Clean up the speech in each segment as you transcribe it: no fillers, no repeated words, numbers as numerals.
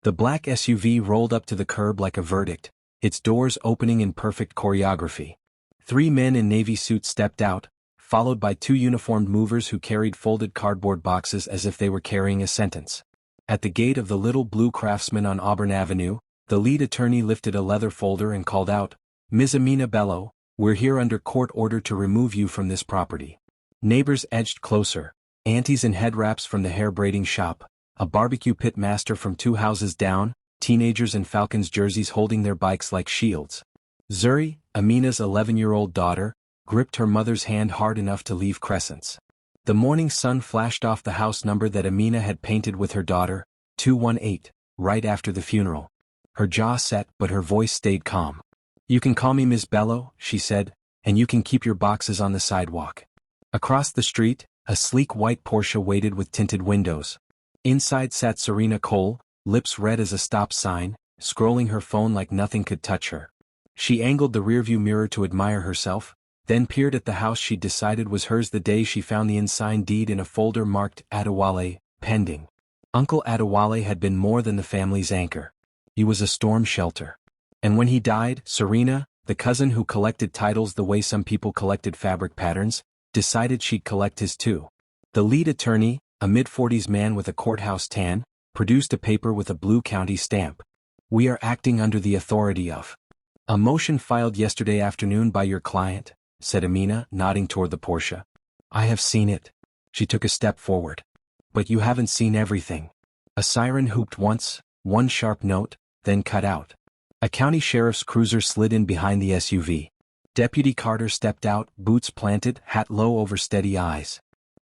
The black SUV rolled up to the curb like a verdict, its doors opening in perfect choreography. 3 men in navy suits stepped out, followed by 2 uniformed movers who carried folded cardboard boxes as if they were carrying a sentence. At the gate of the Little Blue Craftsman on Auburn Avenue, the lead attorney lifted a leather folder and called out, "Ms. Amina Bello, we're here under court order to remove you from this property." Neighbors edged closer, aunties in head wraps from the hair braiding shop, a barbecue pit master from 2 houses down, teenagers in Falcons jerseys holding their bikes like shields. Zuri, Amina's 11-year-old daughter, gripped her mother's hand hard enough to leave crescents. The morning sun flashed off the house number that Amina had painted with her daughter, 218, right after the funeral. Her jaw set but her voice stayed calm. "You can call me Ms. Bello," she said, "and you can keep your boxes on the sidewalk." Across the street, a sleek white Porsche waited with tinted windows. Inside sat Serena Cole, lips red as a stop sign, scrolling her phone like nothing could touch her. She angled the rearview mirror to admire herself, then peered at the house she'd decided was hers the day she found the unsigned deed in a folder marked Adewale, pending. Uncle Adewale had been more than the family's anchor. He was a storm shelter. And when he died, Serena, the cousin who collected titles the way some people collected fabric patterns, decided she'd collect his too. The lead attorney, a mid-40s man with a courthouse tan, produced a paper with a blue county stamp. "We are acting under the authority of a motion filed yesterday afternoon by your client," said Amina, nodding toward the Porsche. "I have seen it." She took a step forward. "But you haven't seen everything." A siren hooped once, one sharp note, then cut out. A county sheriff's cruiser slid in behind the SUV. Deputy Carter stepped out, boots planted, hat low over steady eyes.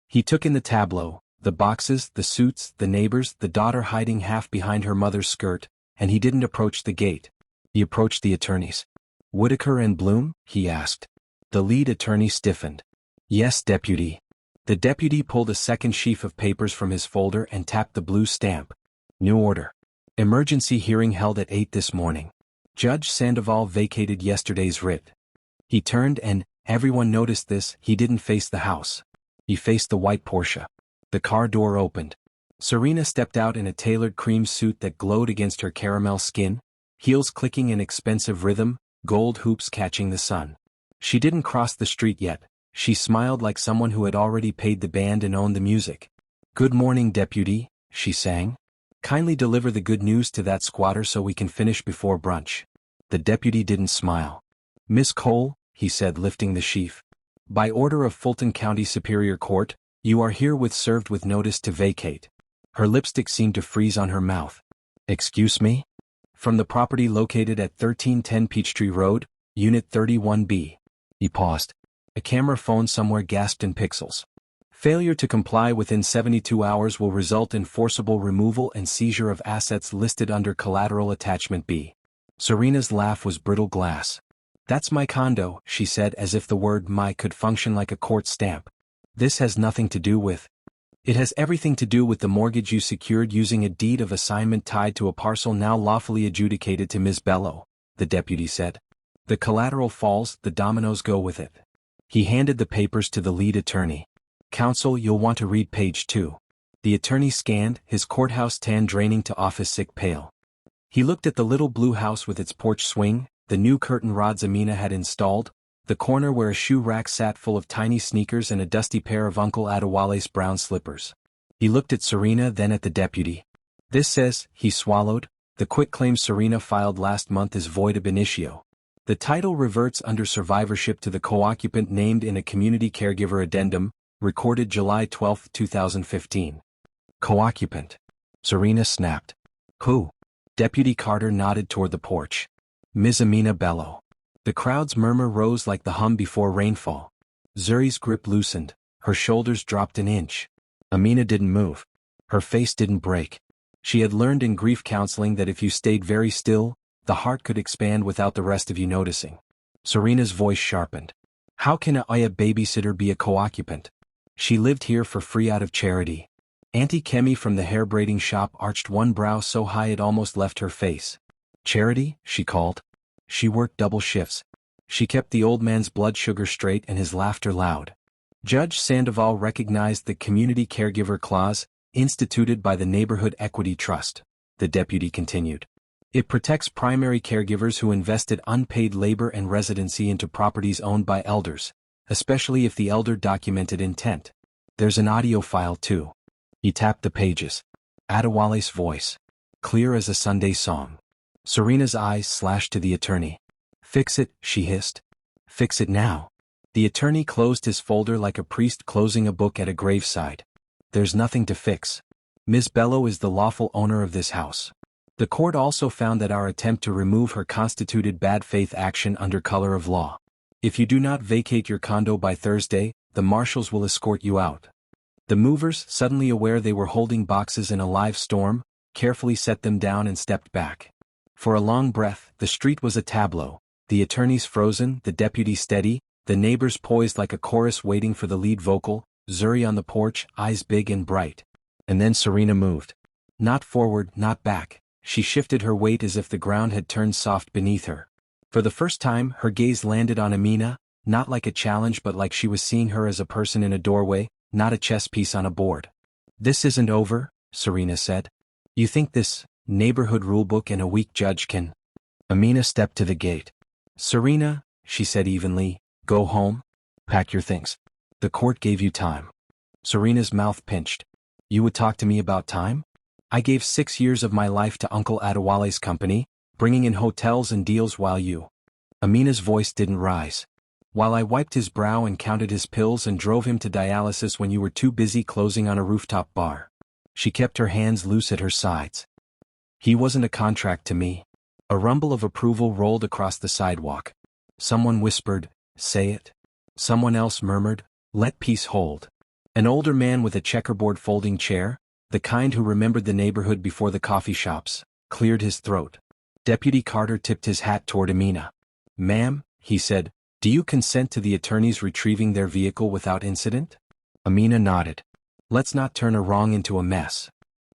He took in the tableau, the boxes, the suits, the neighbors, the daughter hiding half behind her mother's skirt, and he didn't approach the gate. He approached the attorneys. "Whitaker and Bloom?" he asked. The lead attorney stiffened. "Yes, deputy." The deputy pulled a second sheaf of papers from his folder and tapped the blue stamp. "New order. Emergency hearing held at 8 this morning. Judge Sandoval vacated yesterday's writ." He turned and, everyone noticed this, he didn't face the house. He faced the white Porsche. The car door opened. Serena stepped out in a tailored cream suit that glowed against her caramel skin, heels clicking in expensive rhythm, gold hoops catching the sun. She didn't cross the street yet. She smiled like someone who had already paid the band and owned the music. "Good morning, deputy," she sang. "Kindly deliver the good news to that squatter so we can finish before brunch." The deputy didn't smile. "Miss Cole," he said, lifting the sheaf. "By order of Fulton County Superior Court, you are herewith served with notice to vacate." Her lipstick seemed to freeze on her mouth. "Excuse me?" "From the property located at 1310 Peachtree Road, Unit 31B. He paused. A camera phone somewhere gasped in pixels. "Failure to comply within 72 hours will result in forcible removal and seizure of assets listed under Collateral Attachment B." Serena's laugh was brittle glass. "That's my condo," she said, as if the word "my" could function like a court stamp. "This has nothing to do with." "It has everything to do with the mortgage you secured using a deed of assignment tied to a parcel now lawfully adjudicated to Ms. Bello," the deputy said. "The collateral falls, the dominoes go with it." He handed the papers to the lead attorney. "Counsel, you'll want to read page 2. The attorney scanned, his courthouse tan draining to office sick pale. He looked at the little blue house with its porch swing, the new curtain rods Amina had installed, the corner where a shoe rack sat full of tiny sneakers and a dusty pair of Uncle Adewale's brown slippers. He looked at Serena, then at the deputy. "This says," he swallowed, "the quitclaim Serena filed last month is void ab initio. The title reverts under survivorship to the co-occupant named in a community caregiver addendum, recorded July 12, 2015. "Co-occupant?" Serena snapped. "Who?" Deputy Carter nodded toward the porch. "Ms. Amina Bello." The crowd's murmur rose like the hum before rainfall. Zuri's grip loosened, her shoulders dropped an inch. Amina didn't move. Her face didn't break. She had learned in grief counseling that if you stayed very still, the heart could expand without the rest of you noticing. Serena's voice sharpened. "How can a babysitter be a co-occupant? She lived here for free out of charity." Auntie Kemi from the hair braiding shop arched one brow so high it almost left her face. "Charity?" she called. She worked double shifts. She kept the old man's blood sugar straight and his laughter loud. Judge Sandoval recognized the Community Caregiver Clause, instituted by the Neighborhood Equity Trust. the deputy continued. It protects primary caregivers who invested unpaid labor and residency into properties owned by elders, especially if the elder documented intent. There's an audio file too. He tapped the pages. Adewale's voice, clear as a Sunday song. Serena's eyes slashed to the attorney. Fix it, she hissed. Fix it now. The attorney closed his folder like a priest closing a book at a graveside. There's nothing to fix. Ms. Bello is the lawful owner of this house. The court also found that our attempt to remove her constituted bad faith action under color of law. If you do not vacate your condo by Thursday, the marshals will escort you out. The movers, suddenly aware they were holding boxes in a live storm, carefully set them down and stepped back. For a long breath, the street was a tableau. The attorneys frozen, the deputy steady, the neighbors poised like a chorus waiting for the lead vocal, Zuri on the porch, eyes big and bright. And then Serena moved. Not forward, not back. She shifted her weight as if the ground had turned soft beneath her. For the first time, her gaze landed on Amina, not like a challenge but like she was seeing her as a person in a doorway, not a chess piece on a board. This isn't over, Serena said. You think this neighborhood rulebook and a weak judge can? Amina stepped to the gate. Serena, she said evenly, go home. Pack your things. The court gave you time. Serena's mouth pinched. You would talk to me about time? I gave 6 years of my life to Uncle Adewale's company, bringing in hotels and deals while you. Amina's voice didn't rise. While I wiped his brow and counted his pills and drove him to dialysis when you were too busy closing on a rooftop bar. She kept her hands loose at her sides. He wasn't a contract to me. A rumble of approval rolled across the sidewalk. Someone whispered, say it. Someone else murmured, let peace hold. An older man with a checkerboard folding chair, the kind who remembered the neighborhood before the coffee shops, cleared his throat. Deputy Carter tipped his hat toward Amina. Ma'am, he said, do you consent to the attorneys retrieving their vehicle without incident? Amina nodded. Let's not turn a wrong into a mess.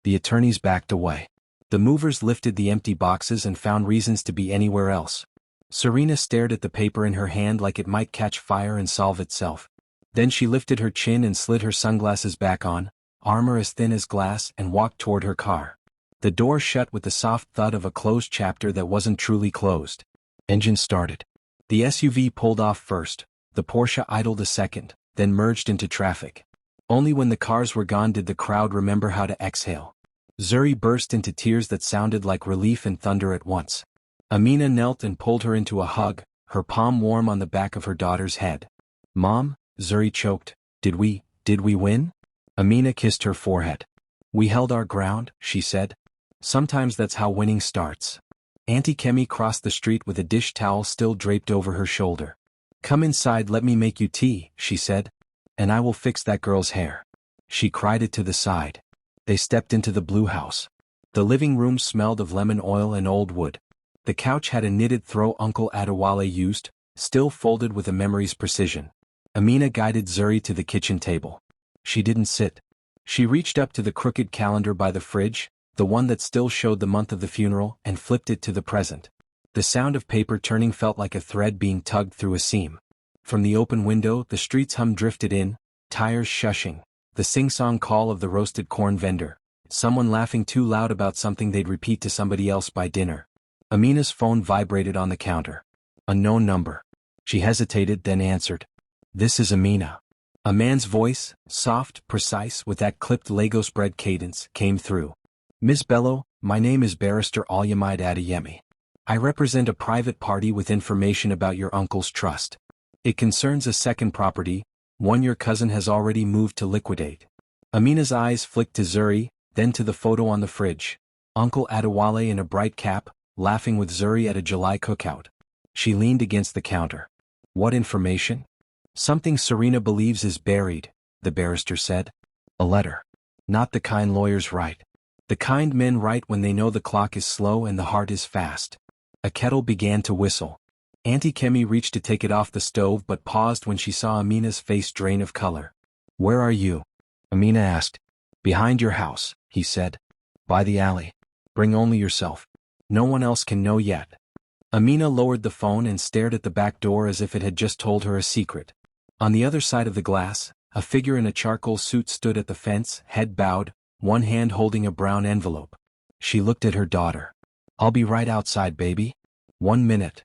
The attorneys backed away. The movers lifted the empty boxes and found reasons to be anywhere else. Serena stared at the paper in her hand like it might catch fire and solve itself. Then she lifted her chin and slid her sunglasses back on, armor as thin as glass, and walked toward her car. The door shut with the soft thud of a closed chapter that wasn't truly closed. Engine started. The SUV pulled off first, the Porsche idled a second, then merged into traffic. Only when the cars were gone did the crowd remember how to exhale. Zuri burst into tears that sounded like relief and thunder at once. Amina knelt and pulled her into a hug, her palm warm on the back of her daughter's head. Mom, Zuri choked, did we win? Amina kissed her forehead. We held our ground, she said. Sometimes that's how winning starts. Auntie Kemi crossed the street with a dish towel still draped over her shoulder. Come inside, let me make you tea, she said. And I will fix that girl's hair. She cried it to the side. They stepped into the blue house. The living room smelled of lemon oil and old wood. The couch had a knitted throw Uncle Adewale used, still folded with a memory's precision. Amina guided Zuri to the kitchen table. She didn't sit. She reached up to the crooked calendar by the fridge, the one that still showed the month of the funeral, and flipped it to the present. The sound of paper turning felt like a thread being tugged through a seam. From the open window, the street's hum drifted in, tires shushing, the sing-song call of the roasted corn vendor, someone laughing too loud about something they'd repeat to somebody else by dinner. Amina's phone vibrated on the counter. Unknown number. She hesitated, then answered. This is Amina. A man's voice, soft, precise, with that clipped Lego spread cadence, came through. Ms. Bello, my name is Barrister Alyamide Adeyemi. I represent a private party with information about your uncle's trust. It concerns a second property, one your cousin has already moved to liquidate. Amina's eyes flicked to Zuri, then to the photo on the fridge. Uncle Adewale in a bright cap, laughing with Zuri at a July cookout. She leaned against the counter. What information? Something Serena believes is buried, the barrister said. A letter. Not the kind lawyers write. The kind men write when they know the clock is slow and the heart is fast. A kettle began to whistle. Auntie Kemi reached to take it off the stove but paused when she saw Amina's face drain of color. Where are you? Amina asked. Behind your house, he said. By the alley. Bring only yourself. No one else can know yet. Amina lowered the phone and stared at the back door as if it had just told her a secret. On the other side of the glass, a figure in a charcoal suit stood at the fence, head bowed, one hand holding a brown envelope. She looked at her daughter. "I'll be right outside, baby. 1 minute."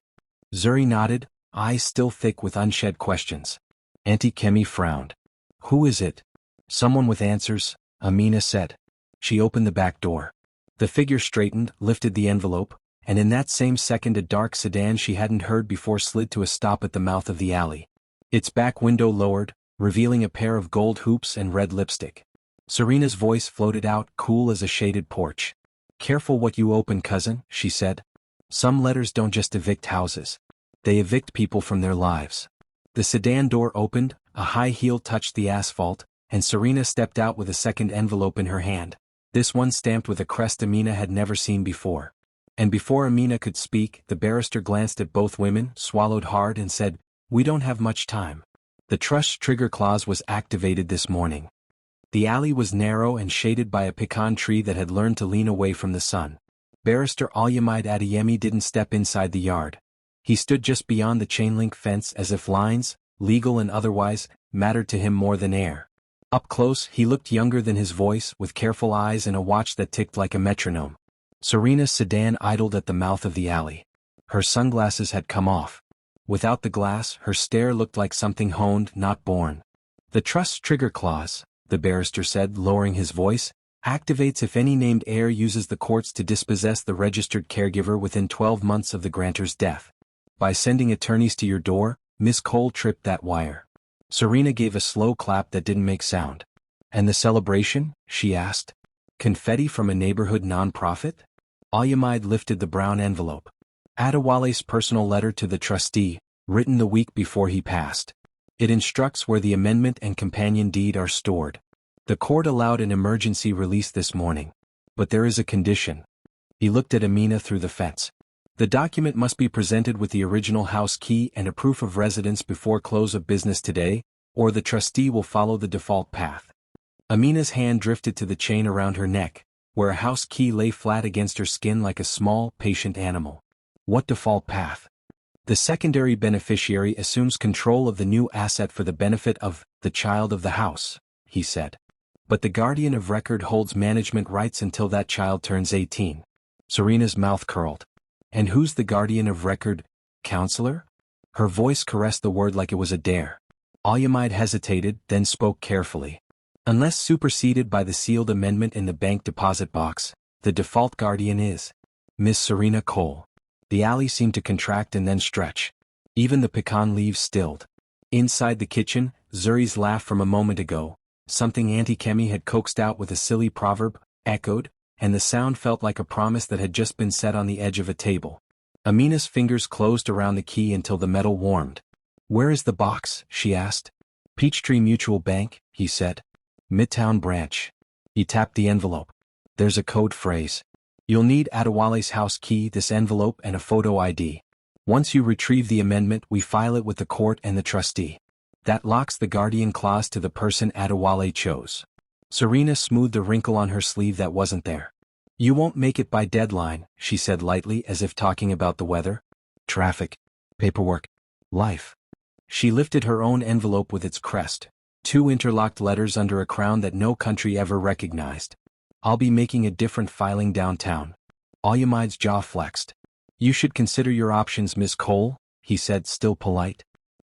Zuri nodded, eyes still thick with unshed questions. Auntie Kemi frowned. "Who is it?" "Someone with answers," Amina said. She opened the back door. The figure straightened, lifted the envelope, and in that same second a dark sedan she hadn't heard before slid to a stop at the mouth of the alley. Its back window lowered, revealing a pair of gold hoops and red lipstick. Serena's voice floated out, cool as a shaded porch. "Careful what you open, cousin," she said. "Some letters don't just evict houses. They evict people from their lives." The sedan door opened, a high heel touched the asphalt, and Serena stepped out with a second envelope in her hand. This one stamped with a crest Amina had never seen before. And before Amina could speak, the barrister glanced at both women, swallowed hard and said, "We don't have much time." The trust trigger clause was activated this morning. The alley was narrow and shaded by a pecan tree that had learned to lean away from the sun. Barrister Alyamide Adeyemi didn't step inside the yard. He stood just beyond the chain-link fence as if lines, legal and otherwise, mattered to him more than air. Up close, he looked younger than his voice, with careful eyes and a watch that ticked like a metronome. Serena's sedan idled at the mouth of the alley. Her sunglasses had come off. Without the glass, her stare looked like something honed, not born. "The trust trigger clause," the barrister said, lowering his voice, "activates if any named heir uses the courts to dispossess the registered caregiver within 12 months of the grantor's death. By sending attorneys to your door, Miss Cole tripped that wire." Serena gave a slow clap that didn't make sound. "And the celebration?" she asked. "Confetti from a neighborhood non-profit?" Alyamide lifted the brown envelope. Adewale's personal letter to the trustee, written the week before he passed. It instructs where the amendment and companion deed are stored. The court allowed an emergency release this morning. But there is a condition. He looked at Amina through the fence. The document must be presented with the original house key and a proof of residence before close of business today, or the trustee will follow the default path. Amina's hand drifted to the chain around her neck, where a house key lay flat against her skin like a small, patient animal. What default path? The secondary beneficiary assumes control of the new asset for the benefit of the child of the house, he said. But the guardian of record holds management rights until that child turns 18. Serena's mouth curled. And who's the guardian of record? Counselor? Her voice caressed the word like it was a dare. Alyamide hesitated, then spoke carefully. Unless superseded by the sealed amendment in the bank deposit box, the default guardian is Miss Serena Cole. The alley seemed to contract and then stretch. Even the pecan leaves stilled. Inside the kitchen, Zuri's laugh from a moment ago, something Auntie Kemi had coaxed out with a silly proverb, echoed, and the sound felt like a promise that had just been set on the edge of a table. Amina's fingers closed around the key until the metal warmed. "Where is the box?" she asked. "Peachtree Mutual Bank," he said. "Midtown branch." He tapped the envelope. "There's a code phrase. You'll need Adewale's house key, this envelope, and a photo ID. Once you retrieve the amendment, we file it with the court and the trustee. That locks the guardian clause to the person Adewale chose." Serena smoothed a wrinkle on her sleeve that wasn't there. "You won't make it by deadline," she said lightly as if talking about the weather. "Traffic. Paperwork. Life." She lifted her own envelope with its crest, 2 interlocked letters under a crown that no country ever recognized. "I'll be making a different filing downtown." Alyamide's jaw flexed. "You should consider your options, Miss Cole," he said, still polite.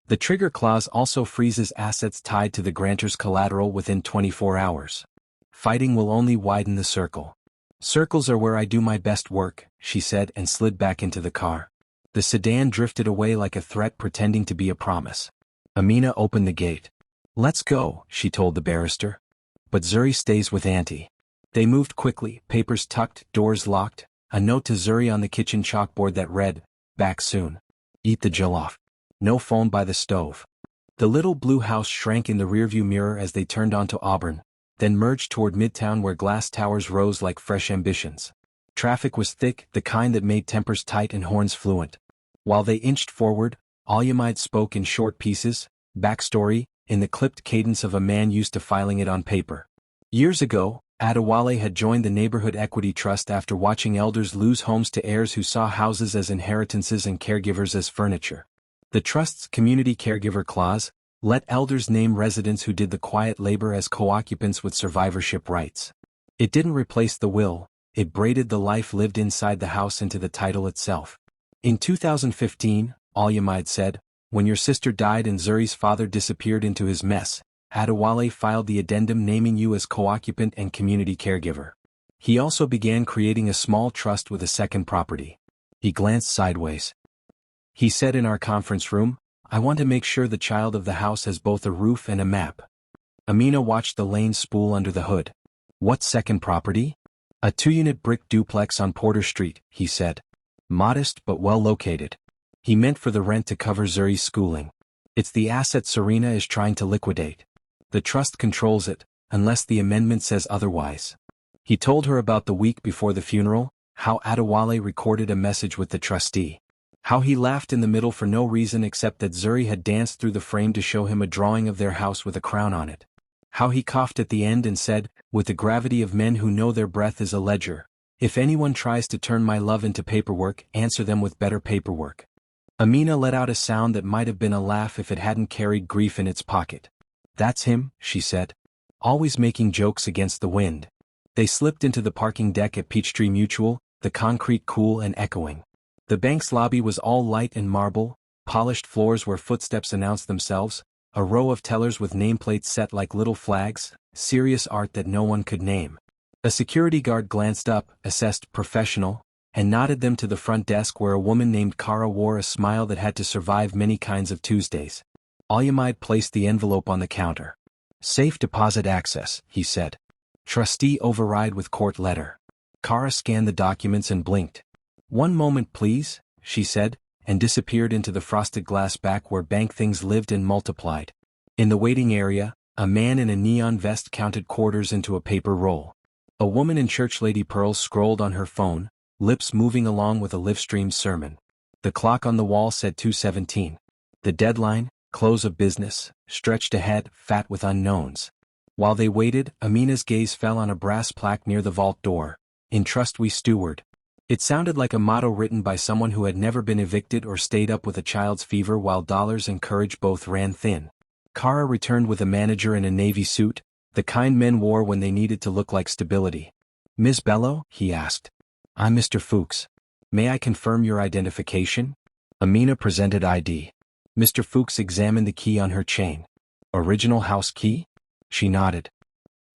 The trigger clause also freezes assets tied to the grantor's collateral within 24 hours. "Fighting will only widen the circle." "Circles are where I do my best work," she said and slid back into the car. The sedan drifted away like a threat pretending to be a promise. Amina opened the gate. "Let's go," she told the barrister. "But Zuri stays with Auntie." They moved quickly, papers tucked, doors locked, a note to Zuri on the kitchen chalkboard that read, "Back soon. Eat the jollof. No phone by the stove." The little blue house shrank in the rearview mirror as they turned onto Auburn, then merged toward Midtown where glass towers rose like fresh ambitions. Traffic was thick, the kind that made tempers tight and horns fluent. While they inched forward, Alyamide spoke in short pieces, backstory, in the clipped cadence of a man used to filing it on paper. Years ago, Adewale had joined the Neighborhood Equity Trust after watching elders lose homes to heirs who saw houses as inheritances and caregivers as furniture. The trust's community caregiver clause let elders name residents who did the quiet labor as co-occupants with survivorship rights. It didn't replace the will, It braided the life lived inside the house into the title itself. In 2015, Al-Yamid said, when your sister died and Zuri's father disappeared into his mess, Adewale filed the addendum naming you as co-occupant and community caregiver. He also began creating a small trust with a second property. He glanced sideways. He said in our conference room, I want to make sure the child of the house has both a roof and a map. Amina watched the lane spool under the hood. What second property? A 2-unit brick duplex on Porter Street, he said. Modest but well located. He meant for the rent to cover Zuri's schooling. It's the asset Serena is trying to liquidate. The trust controls it, unless the amendment says otherwise. He told her about the week before the funeral, how Adewale recorded a message with the trustee. How he laughed in the middle for no reason except that Zuri had danced through the frame to show him a drawing of their house with a crown on it. How he coughed at the end and said, with the gravity of men who know their breath is a ledger, if anyone tries to turn my love into paperwork, answer them with better paperwork. Amina let out a sound that might have been a laugh if it hadn't carried grief in its pocket. That's him, she said. Always making jokes against the wind. They slipped into the parking deck at Peachtree Mutual, the concrete cool and echoing. The bank's lobby was all light and marble, polished floors where footsteps announced themselves, a row of tellers with nameplates set like little flags, serious art that no one could name. A security guard glanced up, assessed professional, and nodded them to the front desk where a woman named Kara wore a smile that had to survive many kinds of Tuesdays. Al-Yamid placed the envelope on the counter. Safe deposit access, he said. Trustee override with court letter. Kara scanned the documents and blinked. One moment please, she said, and disappeared into the frosted glass back where bank things lived and multiplied. In the waiting area, a man in a neon vest counted quarters into a paper roll. A woman in church lady pearls scrolled on her phone, lips moving along with a live-streamed sermon. The clock on the wall said 2:17. The deadline, close of business, stretched ahead, fat with unknowns. While they waited, Amina's gaze fell on a brass plaque near the vault door. In trust we steward. It sounded like a motto written by someone who had never been evicted or stayed up with a child's fever while dollars and courage both ran thin. Kara returned with a manager in a navy suit, the kind men wore when they needed to look like stability. Ms. Bello, he asked. I'm Mr. Fuchs. May I confirm your identification? Amina presented ID. Mr. Fuchs examined the key on her chain. Original house key? She nodded.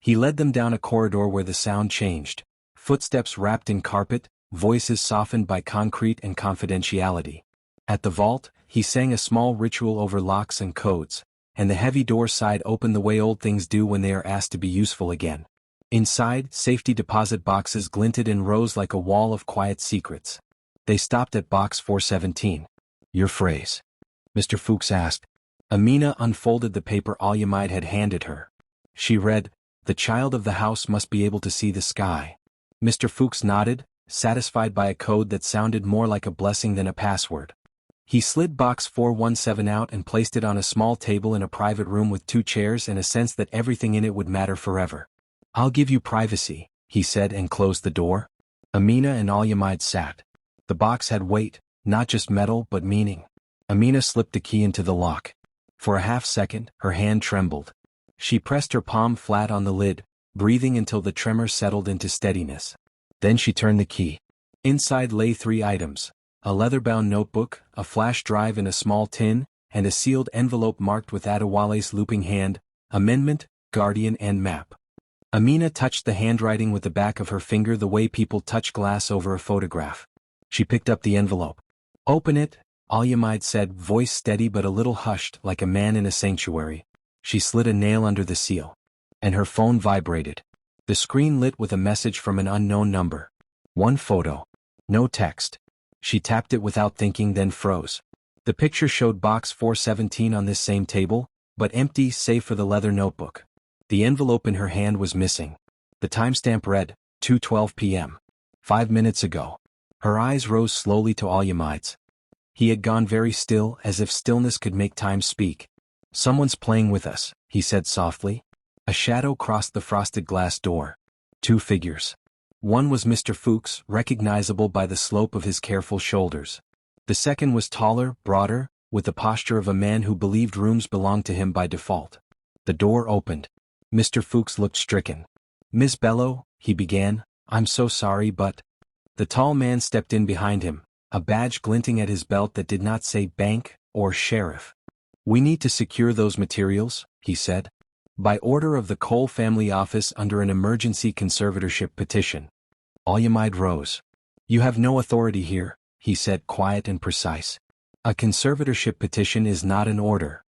He led them down a corridor where the sound changed. Footsteps wrapped in carpet, voices softened by concrete and confidentiality. At the vault, he sang a small ritual over locks and codes, and the heavy door side opened the way old things do when they are asked to be useful again. Inside, safety deposit boxes glinted in rows like a wall of quiet secrets. They stopped at box 417. Your phrase? Mr. Fuchs asked. Amina unfolded the paper Al-Yamid had handed her. She read, the child of the house must be able to see the sky. Mr. Fuchs nodded, satisfied by a code that sounded more like a blessing than a password. He slid box 417 out and placed it on a small table in a private room with 2 chairs and a sense that everything in it would matter forever. I'll give you privacy, he said and closed the door. Amina and Al-Yamid sat. The box had weight, not just metal but meaning. Amina slipped the key into the lock. For a half-second, her hand trembled. She pressed her palm flat on the lid, breathing until the tremor settled into steadiness. Then she turned the key. Inside lay 3 items: a leather-bound notebook, a flash drive in a small tin, and a sealed envelope marked with Adewale's looping hand, amendment, guardian and map. Amina touched the handwriting with the back of her finger the way people touch glass over a photograph. She picked up the envelope. Open it, Al-Yamid said, voice steady but a little hushed like a man in a sanctuary. She slid a nail under the seal. And her phone vibrated. The screen lit with a message from an unknown number. 1 photo. No text. She tapped it without thinking, then froze. The picture showed box 417 on this same table, but empty save for the leather notebook. The envelope in her hand was missing. The timestamp read, 2:12 p.m. 5 minutes ago. Her eyes rose slowly to Al-Yamid's. He had gone very still, as if stillness could make time speak. Someone's playing with us, he said softly. A shadow crossed the frosted glass door. 2 figures. One was Mr. Fuchs, recognizable by the slope of his careful shoulders. The second was taller, broader, with the posture of a man who believed rooms belonged to him by default. The door opened. Mr. Fuchs looked stricken. Ms. Bello, he began, I'm so sorry but... The tall man stepped in behind him, a badge glinting at his belt that did not say bank or sheriff. We need to secure those materials, he said. By order of the Cole family office under an emergency conservatorship petition. Olyamide rose. You have no authority here, he said, quiet and precise. A conservatorship petition is not an order.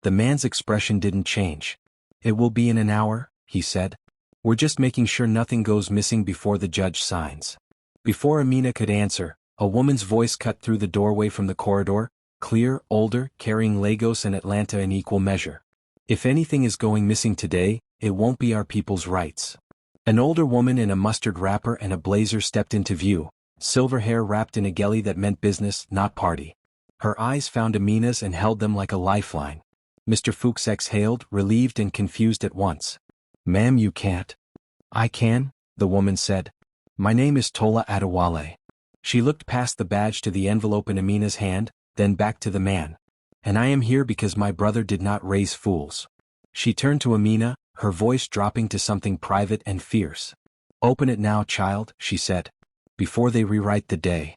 The man's expression didn't change. It will be in an hour, he said. We're just making sure nothing goes missing before the judge signs. Before Amina could answer, a woman's voice cut through the doorway from the corridor, clear, older, carrying Lagos and Atlanta in equal measure. If anything is going missing today, it won't be our people's rights. An older woman in a mustard wrapper and a blazer stepped into view, silver hair wrapped in a gelly that meant business, not party. Her eyes found Amina's and held them like a lifeline. Mr. Fuchs exhaled, relieved and confused at once. Ma'am, you can't. I can, the woman said. My name is Tola Adewale. She looked past the badge to the envelope in Amina's hand, then back to the man. And I am here because my brother did not raise fools. She turned to Amina, her voice dropping to something private and fierce. Open it now, child, she said. Before they rewrite the day.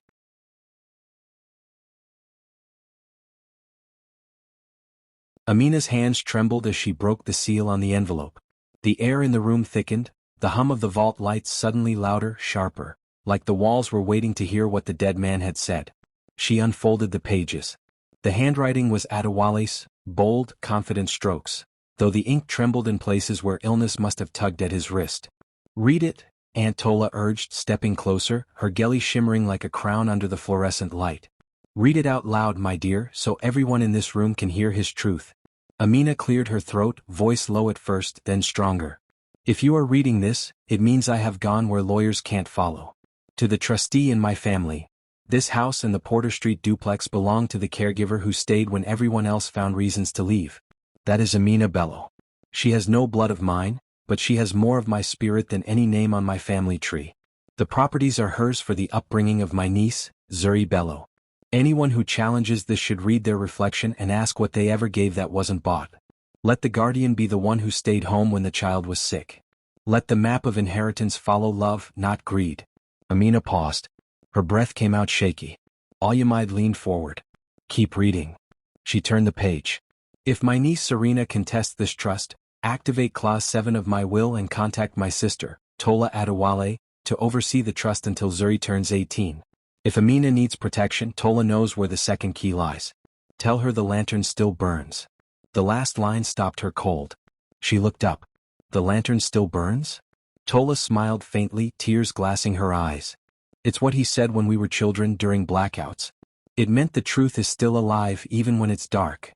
Amina's hands trembled as she broke the seal on the envelope. The air in the room thickened, the hum of the vault lights suddenly louder, sharper, like the walls were waiting to hear what the dead man had said. She unfolded the pages. The handwriting was Adewale's, bold, confident strokes, though the ink trembled in places where illness must have tugged at his wrist. Read it, Aunt Tola urged, stepping closer, her gelly shimmering like a crown under the fluorescent light. Read it out loud, my dear, so everyone in this room can hear his truth. Amina cleared her throat, voice low at first, then stronger. If you are reading this, it means I have gone where lawyers can't follow. To the trustee in my family. This house and the Porter Street duplex belong to the caregiver who stayed when everyone else found reasons to leave. That is Amina Bello. She has no blood of mine, but she has more of my spirit than any name on my family tree. The properties are hers for the upbringing of my niece, Zuri Bello. Anyone who challenges this should read their reflection and ask what they ever gave that wasn't bought. Let the guardian be the one who stayed home when the child was sick. Let the map of inheritance follow love, not greed. Amina paused. Her breath came out shaky. Olyamide leaned forward. Keep reading. She turned the page. If my niece Serena contests this trust, activate Clause 7 of my will and contact my sister, Tola Adewale, to oversee the trust until Zuri turns 18. If Amina needs protection, Tola knows where the second key lies. Tell her the lantern still burns. The last line stopped her cold. She looked up. The lantern still burns? Tola smiled faintly, tears glassing her eyes. It's what he said when we were children during blackouts. It meant the truth is still alive even when it's dark.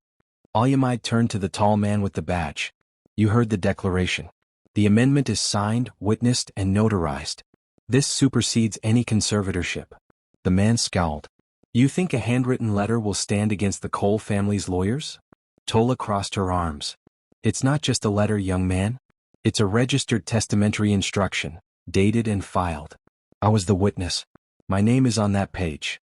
Olyamide turned to the tall man with the badge. You heard the declaration. The amendment is signed, witnessed, and notarized. This supersedes any conservatorship. The man scowled. You think a handwritten letter will stand against the Cole family's lawyers? Tola crossed her arms. It's not just a letter, young man. It's a registered testamentary instruction, dated and filed. I was the witness. My name is on that page.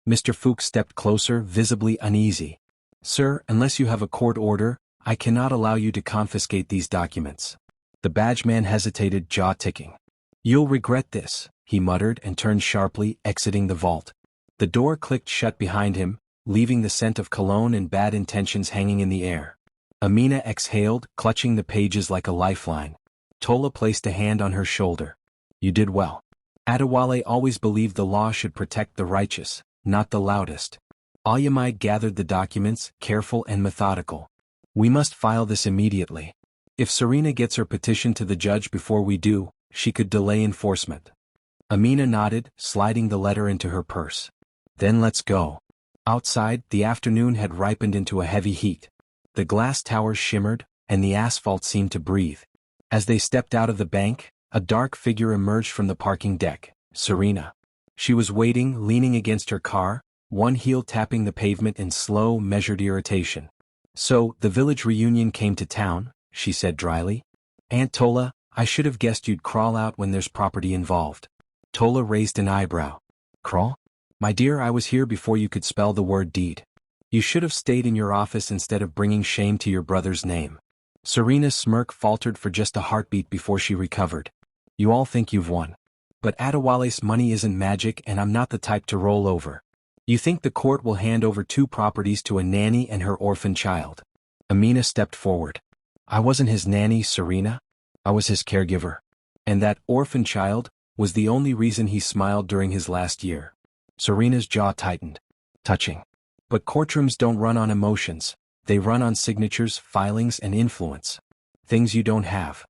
Mr. Fuchs stepped closer, visibly uneasy. Sir, unless you have a court order, I cannot allow you to confiscate these documents. The badge man hesitated, jaw ticking. You'll regret this, he muttered and turned sharply, exiting the vault. The door clicked shut behind him, leaving the scent of cologne and bad intentions hanging in the air. Amina exhaled, clutching the pages like a lifeline. Tola placed a hand on her shoulder. You did well. Adewale always believed the law should protect the righteous, not the loudest. Olyamide gathered the documents, careful and methodical. We must file this immediately. If Serena gets her petition to the judge before we do, she could delay enforcement. Amina nodded, sliding the letter into her purse. Then let's go. Outside, the afternoon had ripened into a heavy heat. The glass towers shimmered, and the asphalt seemed to breathe. As they stepped out of the bank, a dark figure emerged from the parking deck, Serena. She was waiting, leaning against her car, one heel tapping the pavement in slow, measured irritation. So, the village reunion came to town, she said dryly. Aunt Tola, I should have guessed you'd crawl out when there's property involved. Tola raised an eyebrow. Crawl? My dear, I was here before you could spell the word deed. You should have stayed in your office instead of bringing shame to your brother's name. Serena's smirk faltered for just a heartbeat before she recovered. You all think you've won. But Adewale's money isn't magic and I'm not the type to roll over. You think the court will hand over 2 properties to a nanny and her orphan child? Amina stepped forward. I wasn't his nanny, Serena. I was his caregiver. And that orphan child was the only reason he smiled during his last year. Serena's jaw tightened. Touching. But courtrooms don't run on emotions. They run on signatures, filings, and influence. Things you don't have.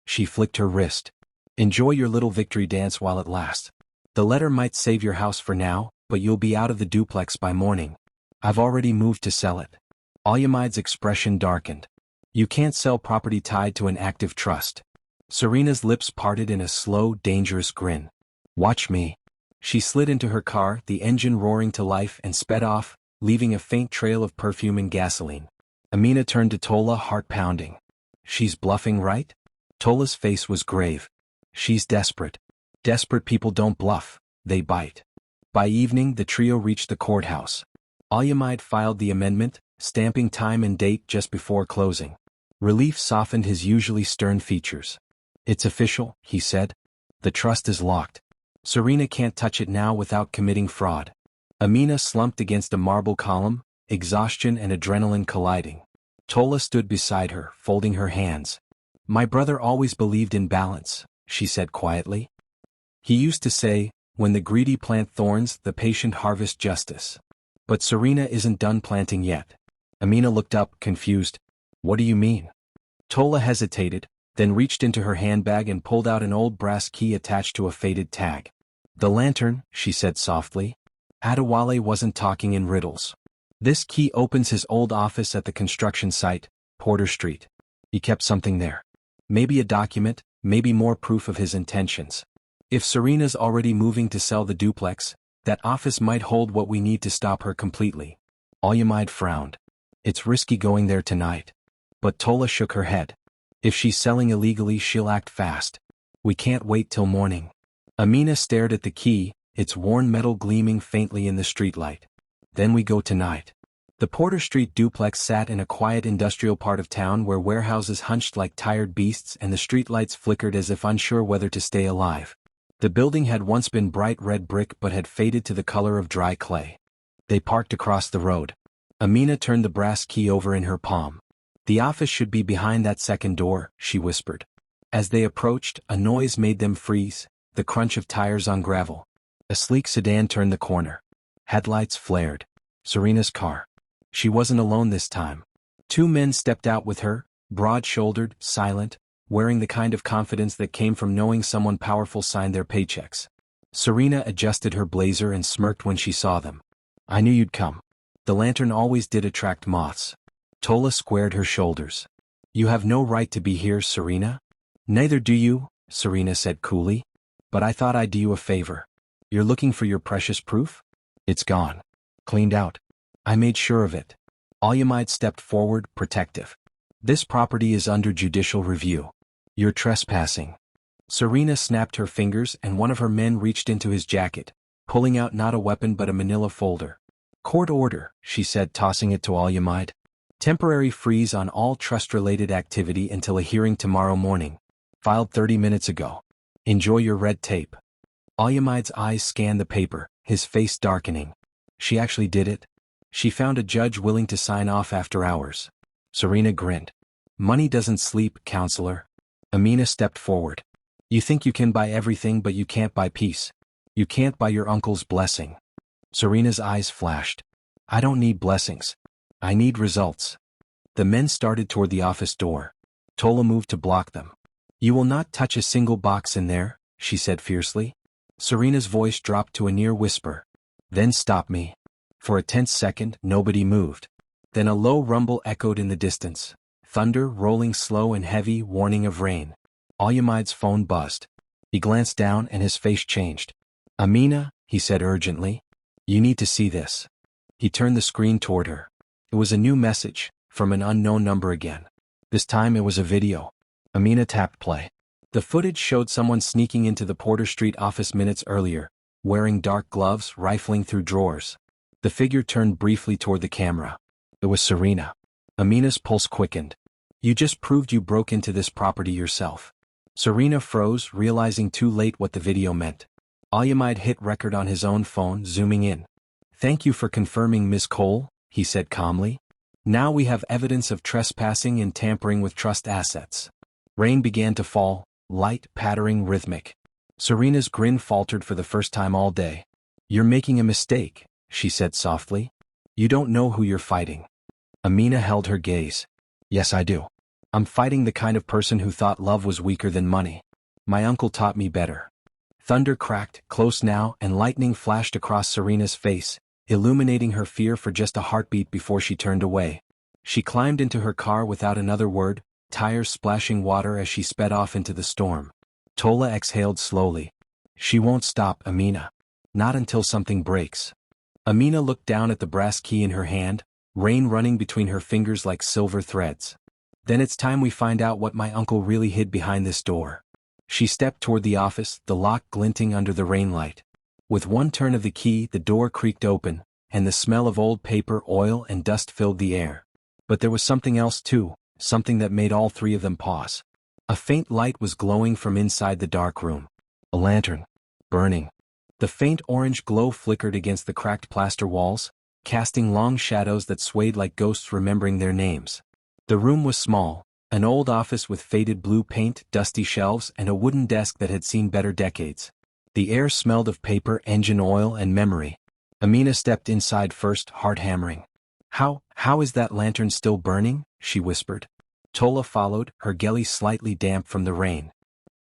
She flicked her wrist. Enjoy your little victory dance while it lasts. The letter might save your house for now, but you'll be out of the duplex by morning. I've already moved to sell it. Alyamide's expression darkened. You can't sell property tied to an active trust. Serena's lips parted in a slow, dangerous grin. Watch me. She slid into her car, the engine roaring to life, and sped off, leaving a faint trail of perfume and gasoline. Amina turned to Tola, heart pounding. She's bluffing, right? Tola's face was grave. She's desperate. Desperate people don't bluff, they bite. By evening, the trio reached the courthouse. Alyamide filed the amendment, stamping time and date just before closing. Relief softened his usually stern features. It's official, he said. The trust is locked. Serena can't touch it now without committing fraud. Amina slumped against a marble column, exhaustion and adrenaline colliding. Tola stood beside her, folding her hands. My brother always believed in balance, she said quietly. He used to say, when the greedy plant thorns, the patient harvest justice. But Serena isn't done planting yet. Amina looked up, confused. What do you mean? Tola hesitated, then reached into her handbag and pulled out an old brass key attached to a faded tag. The lantern, she said softly. Adewale wasn't talking in riddles. This key opens his old office at the construction site, Porter Street. He kept something there. Maybe a document, maybe more proof of his intentions. If Serena's already moving to sell the duplex, that office might hold what we need to stop her completely. Alyamide frowned. It's risky going there tonight. But Tola shook her head. If she's selling illegally, she'll act fast. We can't wait till morning. Amina stared at the key, its worn metal gleaming faintly in the streetlight. Then we go tonight. The Porter Street duplex sat in a quiet industrial part of town where warehouses hunched like tired beasts and the streetlights flickered as if unsure whether to stay alive. The building had once been bright red brick but had faded to the color of dry clay. They parked across the road. Amina turned the brass key over in her palm. The office should be behind that second door, she whispered. As they approached, a noise made them freeze, the crunch of tires on gravel. A sleek sedan turned the corner. Headlights flared. Serena's car. She wasn't alone this time. 2 men stepped out with her, broad-shouldered, silent, wearing the kind of confidence that came from knowing someone powerful signed their paychecks. Serena adjusted her blazer and smirked when she saw them. I knew you'd come. The lantern always did attract moths. Tola squared her shoulders. You have no right to be here, Serena. Neither do you, Serena said coolly. But I thought I'd do you a favor. You're looking for your precious proof? It's gone. Cleaned out. I made sure of it. Alyamide stepped forward, protective. This property is under judicial review. You're trespassing. Serena snapped her fingers and one of her men reached into his jacket, pulling out not a weapon but a manila folder. Court order, she said, tossing it to Alyamide. Temporary freeze on all trust-related activity until a hearing tomorrow morning. Filed 30 minutes ago. Enjoy your red tape. Alyamide's eyes scanned the paper, his face darkening. She actually did it. She found a judge willing to sign off after hours. Serena grinned. Money doesn't sleep, counselor. Amina stepped forward. You think you can buy everything but you can't buy peace. You can't buy your uncle's blessing. Serena's eyes flashed. I don't need blessings. I need results. The men started toward the office door. Tola moved to block them. You will not touch a single box in there, she said fiercely. Serena's voice dropped to a near whisper. Then stop me. For a tense second, nobody moved. Then a low rumble echoed in the distance. Thunder rolling slow and heavy, warning of rain. Alyamide's phone buzzed. He glanced down and his face changed. Amina, he said urgently. You need to see this. He turned the screen toward her. It was a new message, from an unknown number again. This time it was a video. Amina tapped play. The footage showed someone sneaking into the Porter Street office minutes earlier, wearing dark gloves, rifling through drawers. The figure turned briefly toward the camera. It was Serena. Amina's pulse quickened. You just proved you broke into this property yourself. Serena froze, realizing too late what the video meant. Alyamide hit record on his own phone, zooming in. "Thank you for confirming, Miss Cole," he said calmly. "Now we have evidence of trespassing and tampering with trust assets." Rain began to fall, light, pattering, rhythmic. Serena's grin faltered for the first time all day. "You're making a mistake," she said softly. "You don't know who you're fighting." Amina held her gaze. "Yes, I do. I'm fighting the kind of person who thought love was weaker than money. My uncle taught me better." Thunder cracked, close now, and lightning flashed across Serena's face, illuminating her fear for just a heartbeat before she turned away. She climbed into her car without another word, tires splashing water as she sped off into the storm. Tola exhaled slowly. "She won't stop, Amina. Not until something breaks." Amina looked down at the brass key in her hand, rain running between her fingers like silver threads. "Then it's time we find out what my uncle really hid behind this door." She stepped toward the office, the lock glinting under the rainlight. With one turn of the key, the door creaked open, and the smell of old paper, oil, and dust filled the air. But there was something else too, something that made all three of them pause. A faint light was glowing from inside the dark room. A lantern. Burning. The faint orange glow flickered against the cracked plaster walls, casting long shadows that swayed like ghosts remembering their names. The room was small, an old office with faded blue paint, dusty shelves, and a wooden desk that had seen better decades. The air smelled of paper, engine oil, and memory. Amina stepped inside first, heart hammering. How is that lantern still burning?" she whispered. Tola followed, her geli slightly damp from the rain.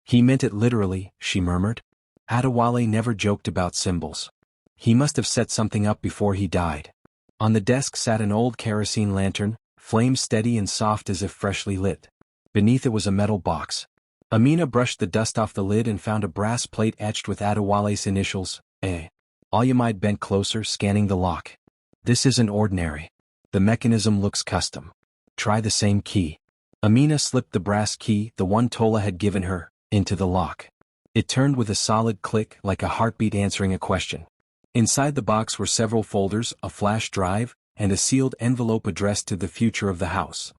"He meant it literally," she murmured. "Adewale never joked about symbols. He must have set something up before he died." On the desk sat an old kerosene lantern, flame steady and soft as if freshly lit. Beneath it was a metal box. Amina brushed the dust off the lid and found a brass plate etched with Adewale's initials, A. Alyamide bent closer, scanning the lock. "This isn't ordinary. The mechanism looks custom. Try the same key." Amina slipped the brass key, the one Tola had given her, into the lock. It turned with a solid click, like a heartbeat answering a question. Inside the box were several folders, a flash drive, and a sealed envelope addressed to the future of the house.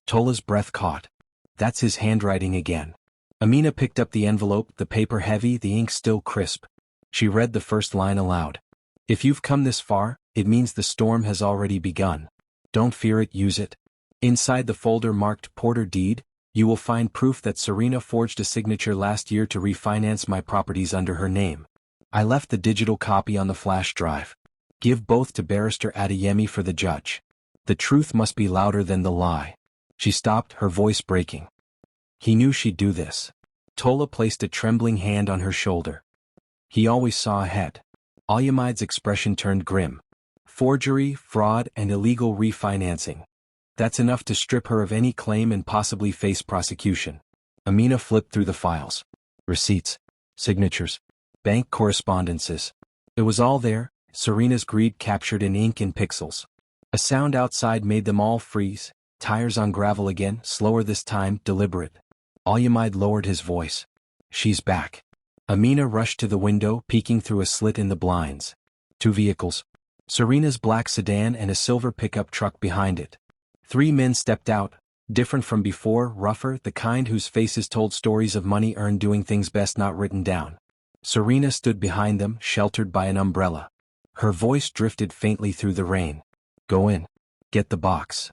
Tola's breath caught. That's his handwriting again. Amina picked up the envelope, the paper heavy, the ink still crisp. She read the first line aloud. "If you've come this far, it means the storm has already begun. Don't fear it, use it." Inside the folder marked Porter Deed, "You will find proof that Serena forged a signature last year to refinance my properties under her name. I left the digital copy on the flash drive. Give both to Barrister Adeyemi for the judge. The truth must be louder than the lie." She stopped, her voice breaking. He knew she'd do this. Tola placed a trembling hand on her shoulder. He always saw ahead. Alyamide's expression turned grim. Forgery, fraud, and illegal refinancing. That's enough to strip her of any claim and possibly face prosecution. Amina flipped through the files. Receipts. Signatures. Bank correspondences. It was all there, Serena's greed captured in ink and pixels. A sound outside made them all freeze, tires on gravel again, slower this time, deliberate. Alyamide lowered his voice. "She's back." Amina rushed to the window, peeking through a slit in the blinds. Two vehicles. Serena's black sedan and a silver pickup truck behind it. Three men stepped out, different from before, rougher, the kind whose faces told stories of money earned doing things best not written down. Serena stood behind them, sheltered by an umbrella. Her voice drifted faintly through the rain. "Go in. Get the box."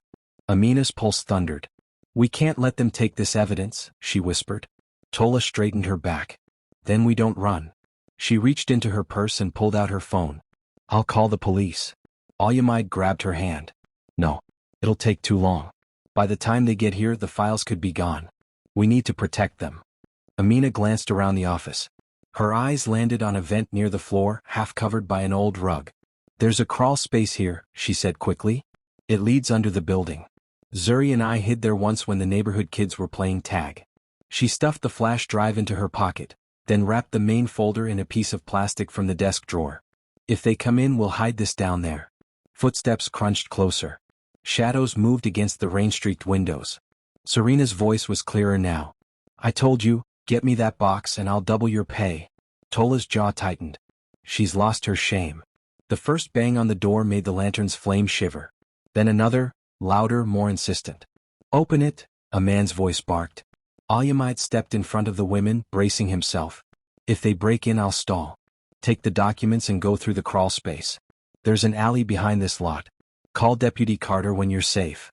Amina's pulse thundered. "We can't let them take this evidence," she whispered. Tola straightened her back. "Then we don't run." She reached into her purse and pulled out her phone. "I'll call the police." Alyamide grabbed her hand. "No. It'll take too long. By the time they get here, the files could be gone. We need to protect them." Amina glanced around the office. Her eyes landed on a vent near the floor, half covered by an old rug. "There's a crawl space here," she said quickly. "It leads under the building. Zuri and I hid there once when the neighborhood kids were playing tag." She stuffed the flash drive into her pocket, then wrapped the main folder in a piece of plastic from the desk drawer. "If they come in, we'll hide this down there." Footsteps crunched closer. Shadows moved against the rain-streaked windows. Serena's voice was clearer now. "I told you, get me that box and I'll double your pay." Tola's jaw tightened. She's lost her shame. The first bang on the door made the lantern's flame shiver. Then another, louder, more insistent. "Open it," a man's voice barked. Alyamite stepped in front of the women, bracing himself. If they break in, I'll stall. Take the documents and go through the crawl space. There's an alley behind this lot. Call Deputy Carter when you're safe.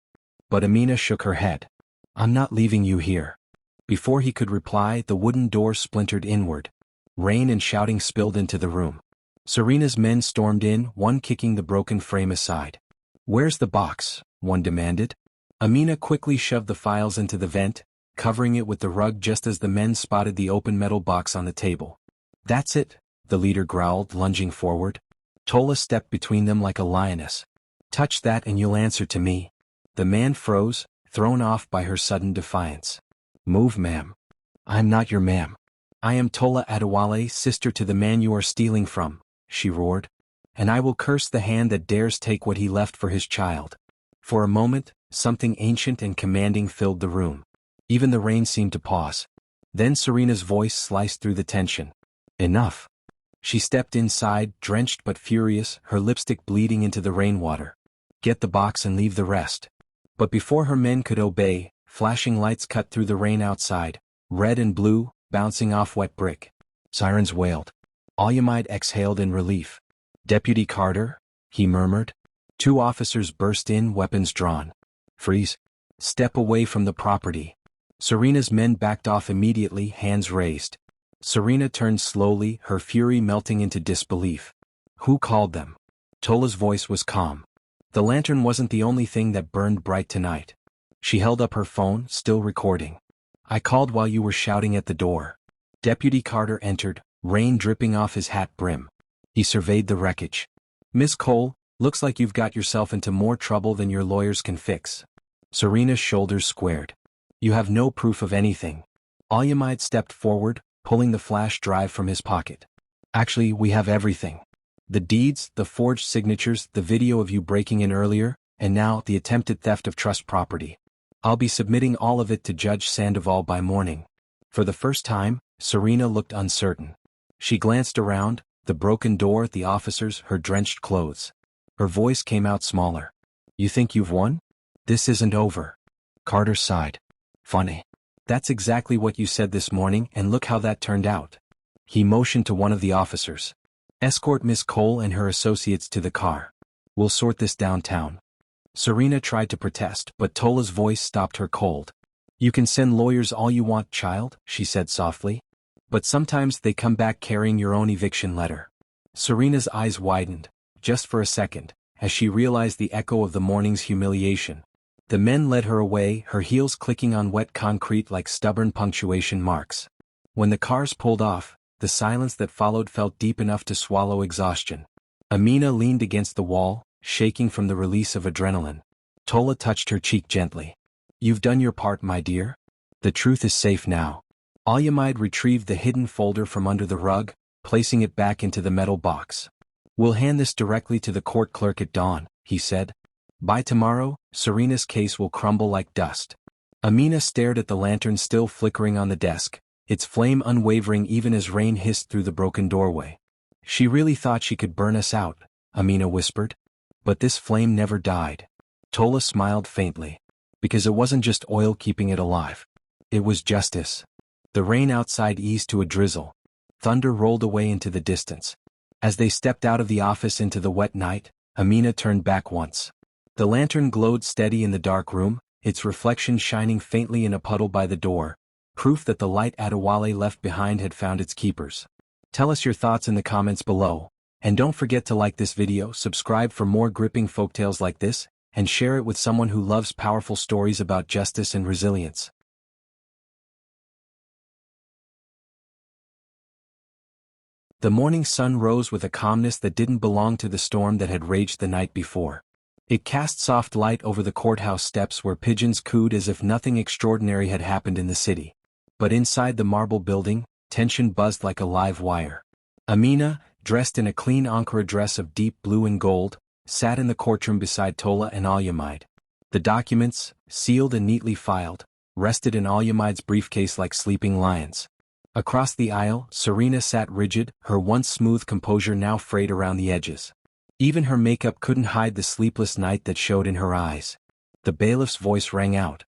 But Amina shook her head. I'm not leaving you here. Before he could reply, the wooden door splintered inward. Rain and shouting spilled into the room. Serena's men stormed in, one kicking the broken frame aside. Where's the box? One demanded. Amina quickly shoved the files into the vent, covering it with the rug just as the men spotted the open metal box on the table. That's it, the leader growled, lunging forward. Tola stepped between them like a lioness. Touch that and you'll answer to me. The man froze, thrown off by her sudden defiance. Move, ma'am. I'm not your ma'am. I am Tola Adewale, sister to the man you are stealing from, she roared. And I will curse the hand that dares take what he left for his child. For a moment, something ancient and commanding filled the room. Even the rain seemed to pause. Then Serena's voice sliced through the tension. Enough. She stepped inside, drenched but furious, her lipstick bleeding into the rainwater. Get the box and leave the rest. But before her men could obey, flashing lights cut through the rain outside, red and blue, bouncing off wet brick. Sirens wailed. Alyamite exhaled in relief. Deputy Carter? He murmured. Two officers burst in, weapons drawn. Freeze. Step away from the property. Serena's men backed off immediately, hands raised. Serena turned slowly, her fury melting into disbelief. Who called them? Tola's voice was calm. The lantern wasn't the only thing that burned bright tonight. She held up her phone, still recording. I called while you were shouting at the door. Deputy Carter entered, rain dripping off his hat brim. He surveyed the wreckage. Miss Cole, looks like you've got yourself into more trouble than your lawyers can fix. Serena's shoulders squared. You have no proof of anything. Alyamite stepped forward, pulling the flash drive from his pocket. Actually, we have everything. The deeds, the forged signatures, the video of you breaking in earlier, and now the attempted theft of trust property. I'll be submitting all of it to Judge Sandoval by morning. For the first time, Serena looked uncertain. She glanced around, the broken door, the officers, her drenched clothes. Her voice came out smaller. You think you've won? This isn't over. Carter sighed. Funny. That's exactly what you said this morning, and look how that turned out. He motioned to one of the officers. Escort Miss Cole and her associates to the car. We'll sort this downtown. Serena tried to protest, but Tola's voice stopped her cold. You can send lawyers all you want, child, she said softly. But sometimes they come back carrying your own eviction letter. Serena's eyes widened, just for a second, as she realized the echo of the morning's humiliation. The men led her away, her heels clicking on wet concrete like stubborn punctuation marks. When the cars pulled off, the silence that followed felt deep enough to swallow exhaustion. Amina leaned against the wall, shaking from the release of adrenaline. Tola touched her cheek gently. You've done your part, my dear. The truth is safe now. Alyamite retrieved the hidden folder from under the rug, placing it back into the metal box. We'll hand this directly to the court clerk at dawn, he said. By tomorrow, Serena's case will crumble like dust. Amina stared at the lantern still flickering on the desk, its flame unwavering even as rain hissed through the broken doorway. She really thought she could burn us out, Amina whispered. But this flame never died. Tola smiled faintly. Because it wasn't just oil keeping it alive. It was justice. The rain outside eased to a drizzle. Thunder rolled away into the distance. As they stepped out of the office into the wet night, Amina turned back once. The lantern glowed steady in the dark room, its reflection shining faintly in a puddle by the door, proof that the light Adewale left behind had found its keepers. Tell us your thoughts in the comments below, and don't forget to like this video, subscribe for more gripping folktales like this, and share it with someone who loves powerful stories about justice and resilience. The morning sun rose with a calmness that didn't belong to the storm that had raged the night before. It cast soft light over the courthouse steps where pigeons cooed as if nothing extraordinary had happened in the city. But inside the marble building, tension buzzed like a live wire. Amina, dressed in a clean Ankara dress of deep blue and gold, sat in the courtroom beside Tola and Alyamite. The documents, sealed and neatly filed, rested in Alyamite's briefcase like sleeping lions. Across the aisle, Serena sat rigid, her once smooth composure now frayed around the edges. Even her makeup couldn't hide the sleepless night that showed in her eyes. The bailiff's voice rang out.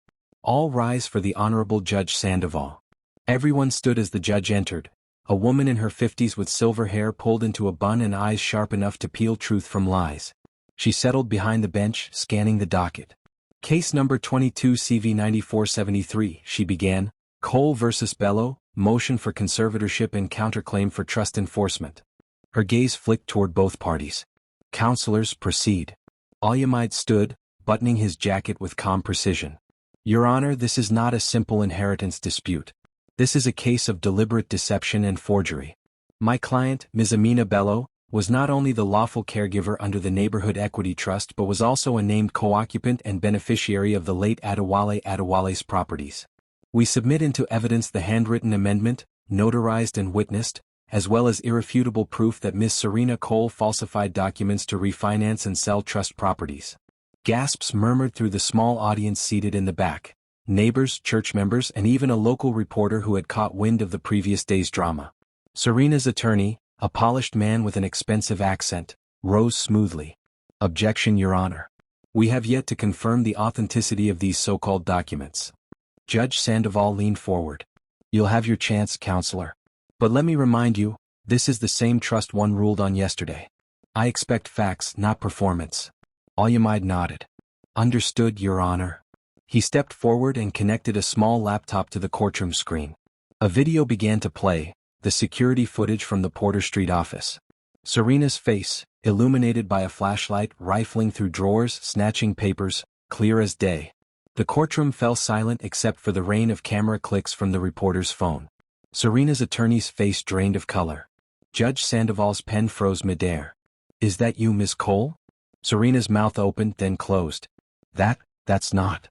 All rise for the Honorable Judge Sandoval. Everyone stood as the judge entered. A woman in her 50s with silver hair pulled into a bun and eyes sharp enough to peel truth from lies. She settled behind the bench, scanning the docket. Case number 22 CV 9473, she began. Cole versus Bello, motion for conservatorship and counterclaim for trust enforcement. Her gaze flicked toward both parties. Counselors, proceed. Al-Yamid stood, buttoning his jacket with calm precision. Your Honor, this is not a simple inheritance dispute. This is a case of deliberate deception and forgery. My client, Ms. Amina Bello, was not only the lawful caregiver under the Neighborhood Equity Trust but was also a named co-occupant and beneficiary of the late Adewale's properties. We submit into evidence the handwritten amendment, notarized and witnessed, as well as irrefutable proof that Ms. Serena Cole falsified documents to refinance and sell trust properties. Gasps murmured through the small audience seated in the back. Neighbors, church members, and even a local reporter who had caught wind of the previous day's drama. Serena's attorney, a polished man with an expensive accent, rose smoothly. Objection, Your Honor. We have yet to confirm the authenticity of these so-called documents. Judge Sandoval leaned forward. You'll have your chance, counselor. But let me remind you, this is the same trust one ruled on yesterday. I expect facts, not performance. Al-Yamid nodded. Understood, Your Honor. He stepped forward and connected a small laptop to the courtroom screen. A video began to play, the security footage from the Porter Street office. Serena's face, illuminated by a flashlight, rifling through drawers, snatching papers, clear as day. The courtroom fell silent except for the rain of camera clicks from the reporter's phone. Serena's attorney's face drained of color. Judge Sandoval's pen froze midair. Is that you, Miss Cole? Serena's mouth opened, then closed. That's not.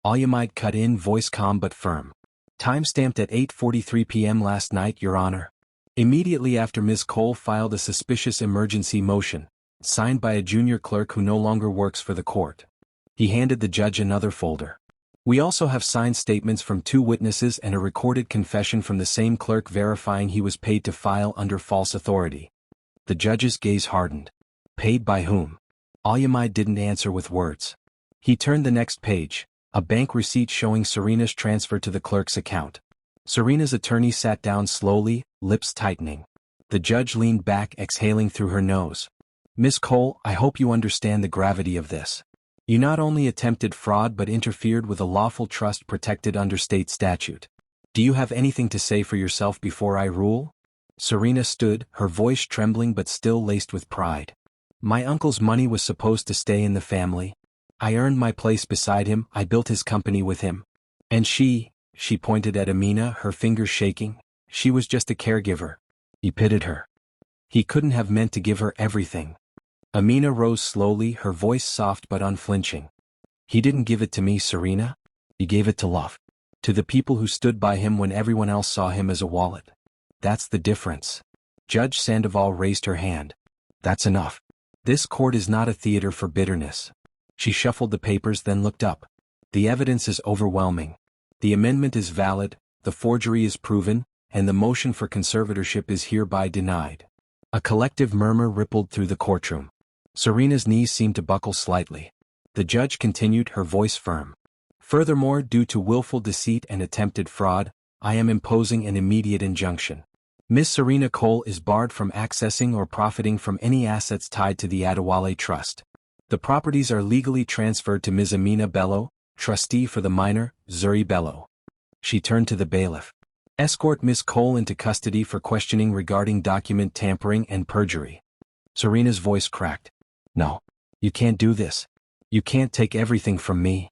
Al-Yamid cut in, voice calm but firm. Timestamped at 8:43 p.m. last night, Your Honor. Immediately after Ms. Cole filed a suspicious emergency motion, signed by a junior clerk who no longer works for the court. He handed the judge another folder. We also have signed statements from 2 witnesses and a recorded confession from the same clerk verifying he was paid to file under false authority. The judge's gaze hardened. Paid by whom? Al-Yamid didn't answer with words. He turned the next page. A bank receipt showing Serena's transfer to the clerk's account. Serena's attorney sat down slowly, lips tightening. The judge leaned back, exhaling through her nose. Miss Cole, I hope you understand the gravity of this. You not only attempted fraud but interfered with a lawful trust protected under state statute. Do you have anything to say for yourself before I rule? Serena stood, her voice trembling but still laced with pride. My uncle's money was supposed to stay in the family. I earned my place beside him, I built his company with him. And she pointed at Amina, her fingers shaking. She was just a caregiver. He pitied her. He couldn't have meant to give her everything. Amina rose slowly, her voice soft but unflinching. He didn't give it to me, Serena. He gave it to love. To the people who stood by him when everyone else saw him as a wallet. That's the difference. Judge Sandoval raised her hand. That's enough. This court is not a theater for bitterness. She shuffled the papers, then looked up. The evidence is overwhelming. The amendment is valid, the forgery is proven, and the motion for conservatorship is hereby denied. A collective murmur rippled through the courtroom. Serena's knees seemed to buckle slightly. The judge continued, her voice firm. Furthermore, due to willful deceit and attempted fraud, I am imposing an immediate injunction. Ms. Serena Cole is barred from accessing or profiting from any assets tied to the Adewale Trust. The properties are legally transferred to Ms. Amina Bello, trustee for the minor, Zuri Bello. She turned to the bailiff. Escort Ms. Cole into custody for questioning regarding document tampering and perjury. Serena's voice cracked. No. You can't do this. You can't take everything from me.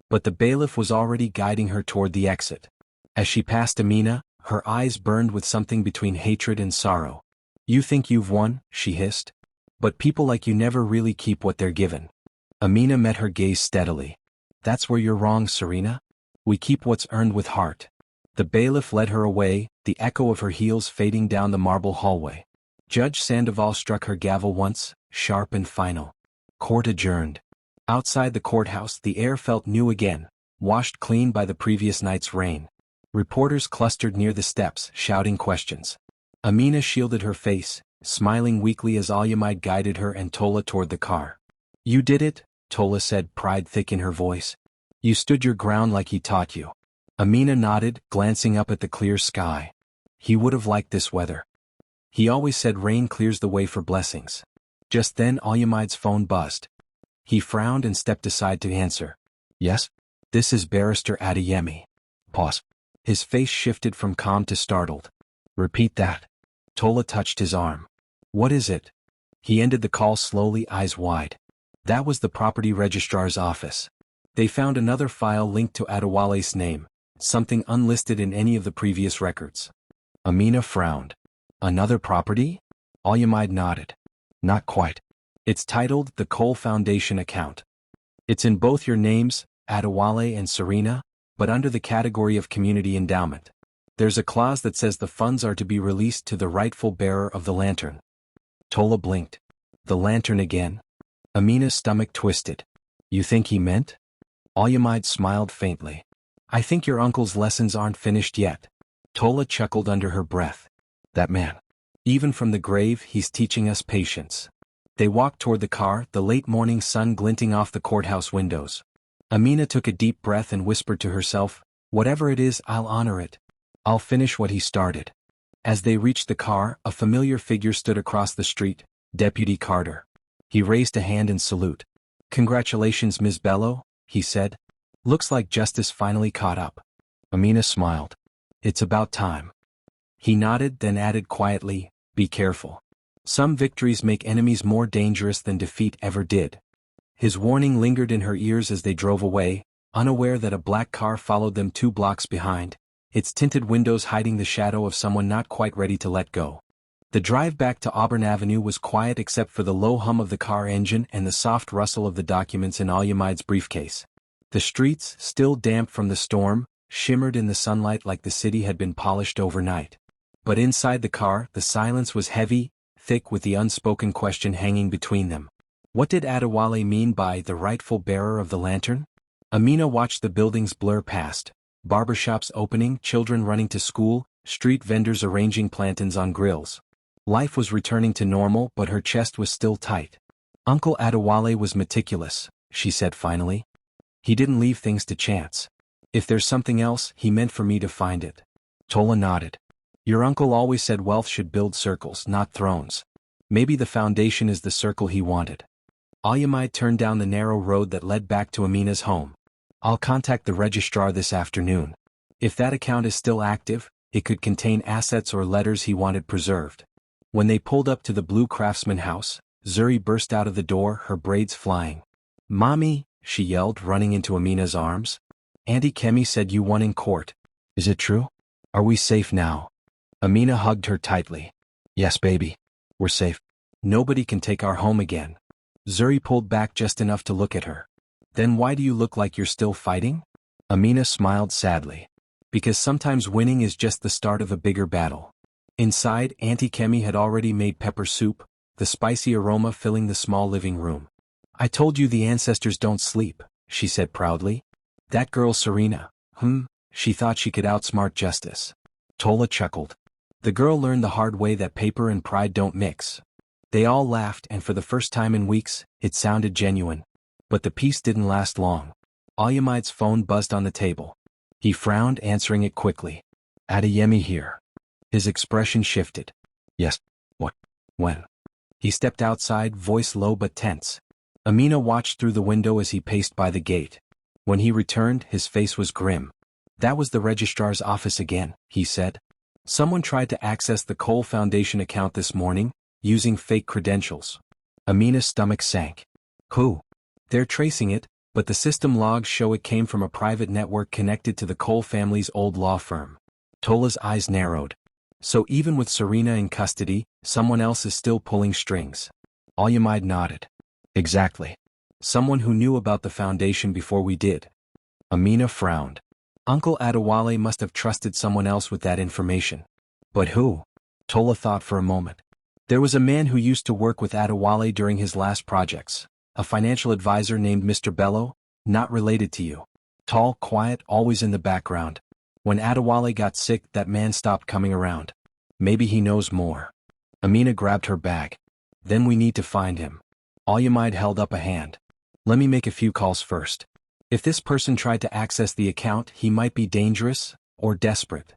But the bailiff was already guiding her toward the exit. As she passed Amina, her eyes burned with something between hatred and sorrow. You think you've won, she hissed. But people like you never really keep what they're given. Amina met her gaze steadily. That's where you're wrong, Serena. We keep what's earned with heart. The bailiff led her away, the echo of her heels fading down the marble hallway. Judge Sandoval struck her gavel once, sharp and final. Court adjourned. Outside the courthouse, the air felt new again, washed clean by the previous night's rain. Reporters clustered near the steps, shouting questions. Amina shielded her face, smiling weakly as Al-Yamid guided her and Tola toward the car. You did it, Tola said, pride thick in her voice. You stood your ground like he taught you. Amina nodded, glancing up at the clear sky. He would have liked this weather. He always said rain clears the way for blessings. Just then Alyamide's phone buzzed. He frowned and stepped aside to answer. Yes? This is Barrister Adeyemi. Pause. His face shifted from calm to startled. Repeat that. Tola touched his arm. What is it? He ended the call slowly, eyes wide. That was the property registrar's office. They found another file linked to Adewale's name, something unlisted in any of the previous records. Amina frowned. Another property? Alyamide nodded. Not quite. It's titled the Cole Foundation account. It's in both your names, Adewale and Serena, but under the category of community endowment. There's a clause that says the funds are to be released to the rightful bearer of the lantern. Tola blinked. The lantern again? Amina's stomach twisted. You think he meant? Alyamide smiled faintly. I think your uncle's lessons aren't finished yet. Tola chuckled under her breath. That man. Even from the grave, he's teaching us patience. They walked toward the car, the late morning sun glinting off the courthouse windows. Amina took a deep breath and whispered to herself, whatever it is, I'll honor it. I'll finish what he started. As they reached the car, a familiar figure stood across the street, Deputy Carter. He raised a hand in salute. Congratulations, Ms. Bello, he said. Looks like justice finally caught up. Amina smiled. It's about time. He nodded, then added quietly, be careful. Some victories make enemies more dangerous than defeat ever did. His warning lingered in her ears as they drove away, unaware that a black car followed them 2 blocks behind, its tinted windows hiding the shadow of someone not quite ready to let go. The drive back to Auburn Avenue was quiet except for the low hum of the car engine and the soft rustle of the documents in Alyamide's briefcase. The streets, still damp from the storm, shimmered in the sunlight like the city had been polished overnight. But inside the car, the silence was heavy, thick with the unspoken question hanging between them. What did Adewale mean by the rightful bearer of the lantern? Amina watched the buildings blur past, barbershops opening, children running to school, street vendors arranging plantains on grills. Life was returning to normal, but her chest was still tight. Uncle Adewale was meticulous, she said finally. He didn't leave things to chance. If there's something else, he meant for me to find it. Tola nodded. Your uncle always said wealth should build circles, not thrones. Maybe the foundation is the circle he wanted. Alyamide turned down the narrow road that led back to Amina's home. I'll contact the registrar this afternoon. If that account is still active, it could contain assets or letters he wanted preserved. When they pulled up to the Blue Craftsman house, Zuri burst out of the door, her braids flying. Mommy, she yelled, running into Amina's arms. Auntie Kemi said you won in court. Is it true? Are we safe now? Amina hugged her tightly. Yes, baby. We're safe. Nobody can take our home again. Zuri pulled back just enough to look at her. Then why do you look like you're still fighting? Amina smiled sadly. Because sometimes winning is just the start of a bigger battle. Inside, Auntie Kemi had already made pepper soup, the spicy aroma filling the small living room. I told you the ancestors don't sleep, she said proudly. That girl Serena, she thought she could outsmart justice. Tola chuckled. The girl learned the hard way that paper and pride don't mix. They all laughed, and for the first time in weeks, it sounded genuine. But the peace didn't last long. Alyamide's phone buzzed on the table. He frowned, answering it quickly. Adeyemi here. His expression shifted. Yes. What? When? He stepped outside, voice low but tense. Amina watched through the window as he paced by the gate. When he returned, his face was grim. That was the registrar's office again, he said. Someone tried to access the Cole Foundation account this morning, using fake credentials. Amina's stomach sank. Who? They're tracing it, but the system logs show it came from a private network connected to the Cole family's old law firm. Tola's eyes narrowed. So even with Serena in custody, someone else is still pulling strings. Alyamide nodded. Exactly. Someone who knew about the foundation before we did. Amina frowned. Uncle Adewale must have trusted someone else with that information. But who? Tola thought for a moment. There was a man who used to work with Adewale during his last projects. A financial advisor named Mr. Bello, not related to you. Tall, quiet, always in the background. When Adewale got sick, that man stopped coming around. Maybe he knows more. Amina grabbed her bag. Then we need to find him. Alyamide held up a hand. Let me make a few calls first. If this person tried to access the account, he might be dangerous or desperate.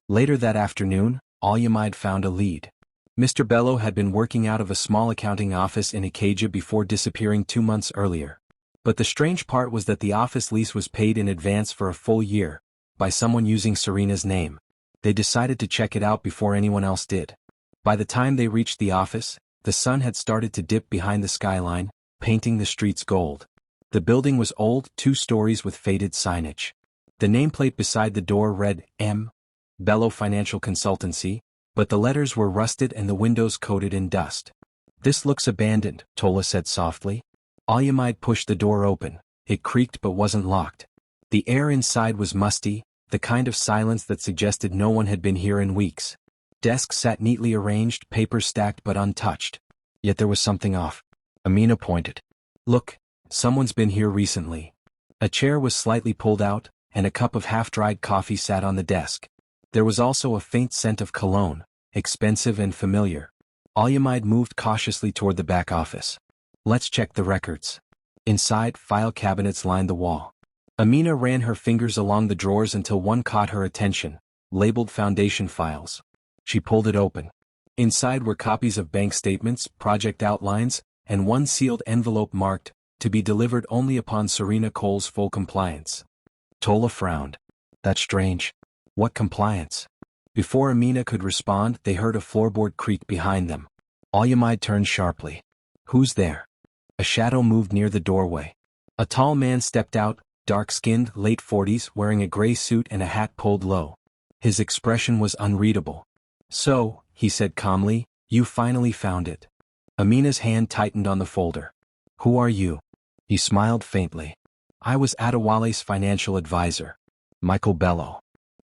Later that afternoon, Al-Yamid found a lead. Mr. Bello had been working out of a small accounting office in Acadia before disappearing 2 months earlier. But the strange part was that the office lease was paid in advance for a full year, by someone using Serena's name. They decided to check it out before anyone else did. By the time they reached the office, the sun had started to dip behind the skyline, painting the streets gold. The building was old, 2 stories with faded signage. The nameplate beside the door read, M. Bello Financial Consultancy, but the letters were rusted and the windows coated in dust. "This looks abandoned," Tola said softly. Al-Yamid pushed the door open. It creaked but wasn't locked. The air inside was musty, the kind of silence that suggested no one had been here in weeks. Desks sat neatly arranged, papers stacked but untouched. Yet there was something off. Amina pointed. "Look, someone's been here recently." A chair was slightly pulled out, and a cup of half-dried coffee sat on the desk. There was also a faint scent of cologne, expensive and familiar. Al-Yamid moved cautiously toward the back office. "Let's check the records." Inside, file cabinets lined the wall. Amina ran her fingers along the drawers until one caught her attention, labeled Foundation Files. She pulled it open. Inside were copies of bank statements, project outlines, and one sealed envelope marked, "To be delivered only upon Serena Cole's full compliance." Tola frowned. "That's strange. What compliance?" Before Amina could respond, they heard a floorboard creak behind them. Al-Yamid turned sharply. "Who's there?" A shadow moved near the doorway. A tall man stepped out, dark-skinned, late 40s, wearing a gray suit and a hat pulled low. His expression was unreadable. "So," he said calmly, "you finally found it." Amina's hand tightened on the folder. "Who are you?" He smiled faintly. "I was Adewale's financial advisor. Michael Bello."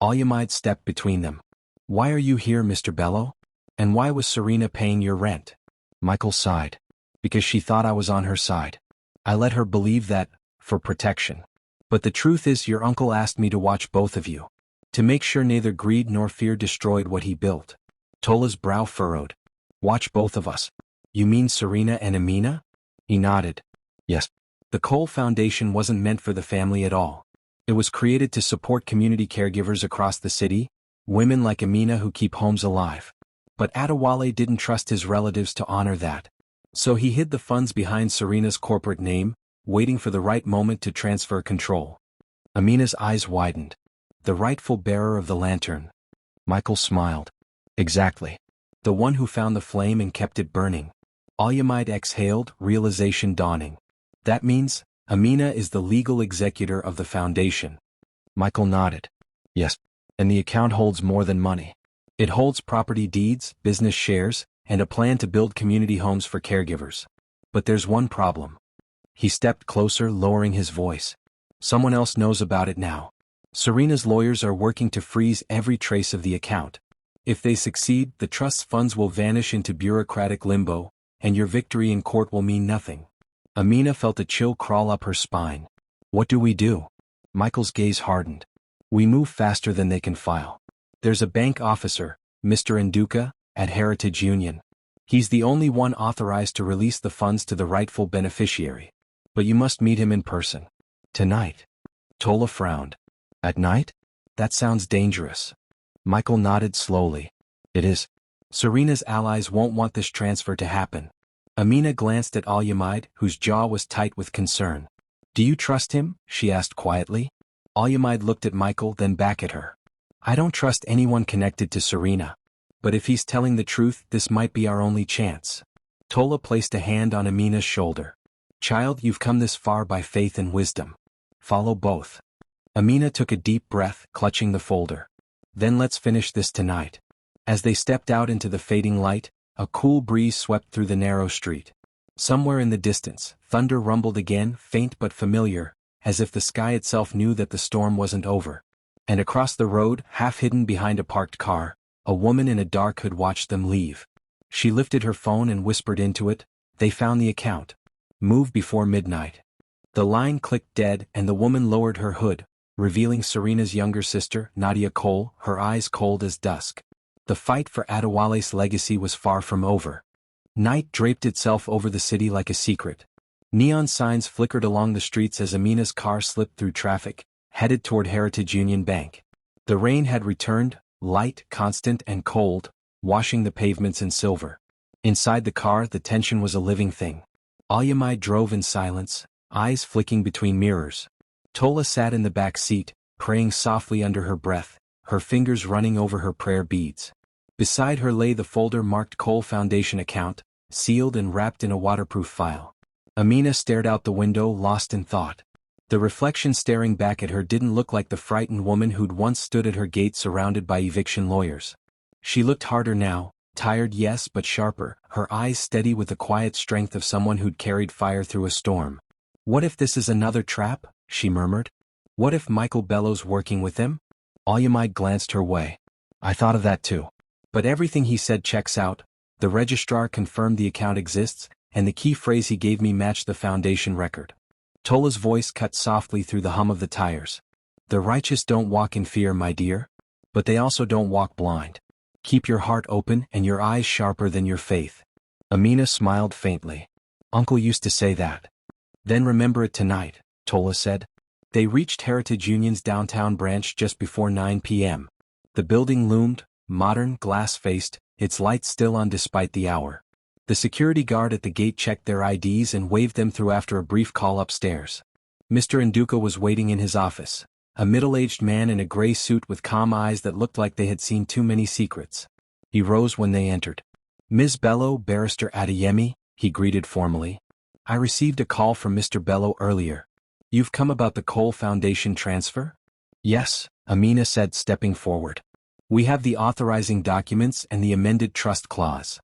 Al-Yamid stepped between them. "Why are you here, Mr. Bello? And why was Serena paying your rent?" Michael sighed. "Because she thought I was on her side. I let her believe that, for protection. But the truth is your uncle asked me to watch both of you. To make sure neither greed nor fear destroyed what he built." Tola's brow furrowed. "Watch both of us? You mean Serena and Amina?" He nodded. "Yes. The Cole Foundation wasn't meant for the family at all. It was created to support community caregivers across the city, women like Amina who keep homes alive. But Adewale didn't trust his relatives to honor that. So he hid the funds behind Serena's corporate name, waiting for the right moment to transfer control." Amina's eyes widened. "The rightful bearer of the lantern." Michael smiled. "Exactly. The one who found the flame and kept it burning." Al-Yamid exhaled, realization dawning. "That means, Amina is the legal executor of the foundation." Michael nodded. "Yes. And the account holds more than money. It holds property deeds, business shares, and a plan to build community homes for caregivers. But there's one problem." He stepped closer, lowering his voice. "Someone else knows about it now. Serena's lawyers are working to freeze every trace of the account. If they succeed, the trust's funds will vanish into bureaucratic limbo, and your victory in court will mean nothing." Amina felt a chill crawl up her spine. "What do we do?" Michael's gaze hardened. "We move faster than they can file. There's a bank officer, Mr. Nduka, at Heritage Union. He's the only one authorized to release the funds to the rightful beneficiary. But you must meet him in person. Tonight." Tola frowned. "At night? That sounds dangerous." Michael nodded slowly. "It is. Serena's allies won't want this transfer to happen." Amina glanced at Al-Yamid, whose jaw was tight with concern. "Do you trust him?" she asked quietly. Al-Yamid looked at Michael, then back at her. "I don't trust anyone connected to Serena. But if he's telling the truth, this might be our only chance." Tola placed a hand on Amina's shoulder. "Child, you've come this far by faith and wisdom. Follow both." Amina took a deep breath, clutching the folder. "Then let's finish this tonight." As they stepped out into the fading light, a cool breeze swept through the narrow street. Somewhere in the distance, thunder rumbled again, faint but familiar, as if the sky itself knew that the storm wasn't over. And across the road, half hidden behind a parked car, a woman in a dark hood watched them leave. She lifted her phone and whispered into it, "They found the account. Move before midnight." The line clicked dead and the woman lowered her hood, revealing Serena's younger sister, Nadia Cole, her eyes cold as dusk. The fight for Adewale's legacy was far from over. Night draped itself over the city like a secret. Neon signs flickered along the streets as Amina's car slipped through traffic, headed toward Heritage Union Bank. The rain had returned, light, constant, and cold, washing the pavements in silver. Inside the car, the tension was a living thing. Alyamai drove in silence, eyes flicking between mirrors. Tola sat in the back seat, praying softly under her breath, her fingers running over her prayer beads. Beside her lay the folder marked Cole Foundation account, sealed and wrapped in a waterproof file. Amina stared out the window, lost in thought. The reflection staring back at her didn't look like the frightened woman who'd once stood at her gate surrounded by eviction lawyers. She looked harder now, tired yes but sharper, her eyes steady with the quiet strength of someone who'd carried fire through a storm. "What if this is another trap?" she murmured. "What if Michael Bello's working with him?" Alyamai glanced her way. "I thought of that too. But everything he said checks out. The registrar confirmed the account exists, and the key phrase he gave me matched the foundation record." Tola's voice cut softly through the hum of the tires. "The righteous don't walk in fear, my dear. But they also don't walk blind. Keep your heart open and your eyes sharper than your faith." Amina smiled faintly. "Uncle used to say that." "Then remember it tonight," Tola said. They reached Heritage Union's downtown branch just before 9 p.m. The building loomed, modern, glass-faced, its lights still on despite the hour. The security guard at the gate checked their IDs and waved them through after a brief call upstairs. Mr. Nduka was waiting in his office, a middle-aged man in a gray suit with calm eyes that looked like they had seen too many secrets. He rose when they entered. "Ms. Bello, Barrister Adeyemi," he greeted formally. "I received a call from Mr. Bello earlier. You've come about the Cole Foundation transfer?" "Yes," Amina said, stepping forward. "We have the authorizing documents and the amended trust clause."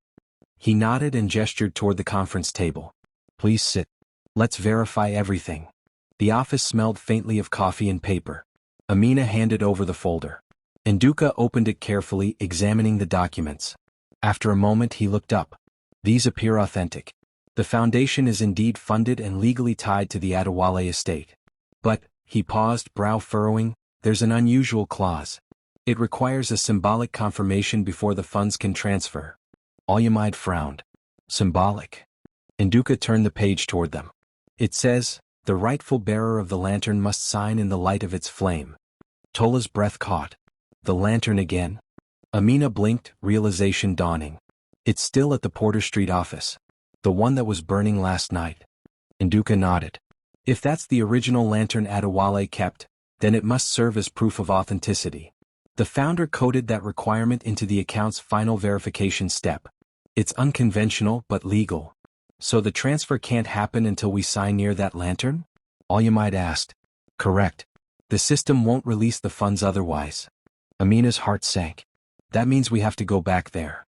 He nodded and gestured toward the conference table. "Please sit. Let's verify everything." The office smelled faintly of coffee and paper. Amina handed over the folder. Nduka opened it carefully, examining the documents. After a moment he looked up. "These appear authentic. The foundation is indeed funded and legally tied to the Adewale estate. But," he paused, brow furrowing, "there's an unusual clause. It requires a symbolic confirmation before the funds can transfer." Alyamai frowned. "Symbolic?" Nduka turned the page toward them. "It says, 'The rightful bearer of the lantern must sign in the light of its flame.'" Tola's breath caught. "The lantern again?" Amina blinked, realization dawning. "It's still at the Porter Street office. The one that was burning last night." Nduka nodded. "If that's the original lantern Adewale kept, then it must serve as proof of authenticity. The founder coded that requirement into the account's final verification step. It's unconventional but legal. So the transfer can't happen until we sign near that lantern?" Alyamai asked. "Correct. The system won't release the funds otherwise." Amina's heart sank. "That means we have to go back there."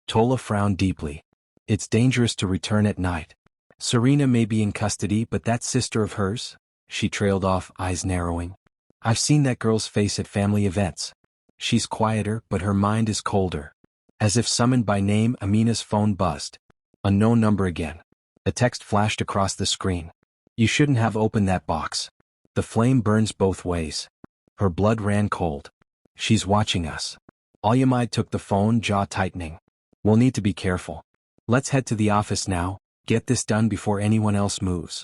Tola frowned deeply. "It's dangerous to return at night. Serena may be in custody, but that sister of hers?" She trailed off, eyes narrowing. "I've seen that girl's face at family events. She's quieter, but her mind is colder." As if summoned by name, Amina's phone buzzed. Unknown number again. A text flashed across the screen. "You shouldn't have opened that box. The flame burns both ways." Her blood ran cold. "She's watching us." Alyamai took the phone, jaw tightening. "We'll need to be careful. Let's head to the office now, get this done before anyone else moves."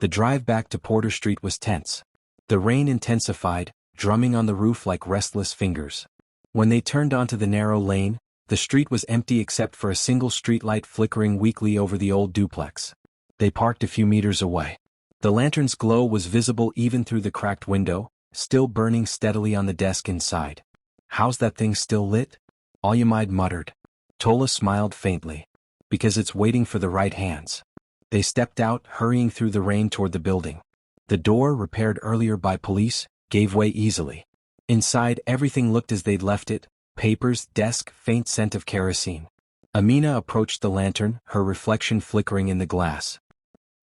The drive back to Porter Street was tense. The rain intensified, drumming on the roof like restless fingers. When they turned onto the narrow lane, the street was empty except for a single streetlight flickering weakly over the old duplex. They parked a few meters away. The lantern's glow was visible even through the cracked window, still burning steadily on the desk inside. "How's that thing still lit?" Alyamai muttered. Tola smiled faintly. "Because it's waiting for the right hands." They stepped out, hurrying through the rain toward the building. The door, repaired earlier by police, gave way easily. Inside, everything looked as they'd left it: papers, desk, faint scent of kerosene. Amina approached the lantern, her reflection flickering in the glass.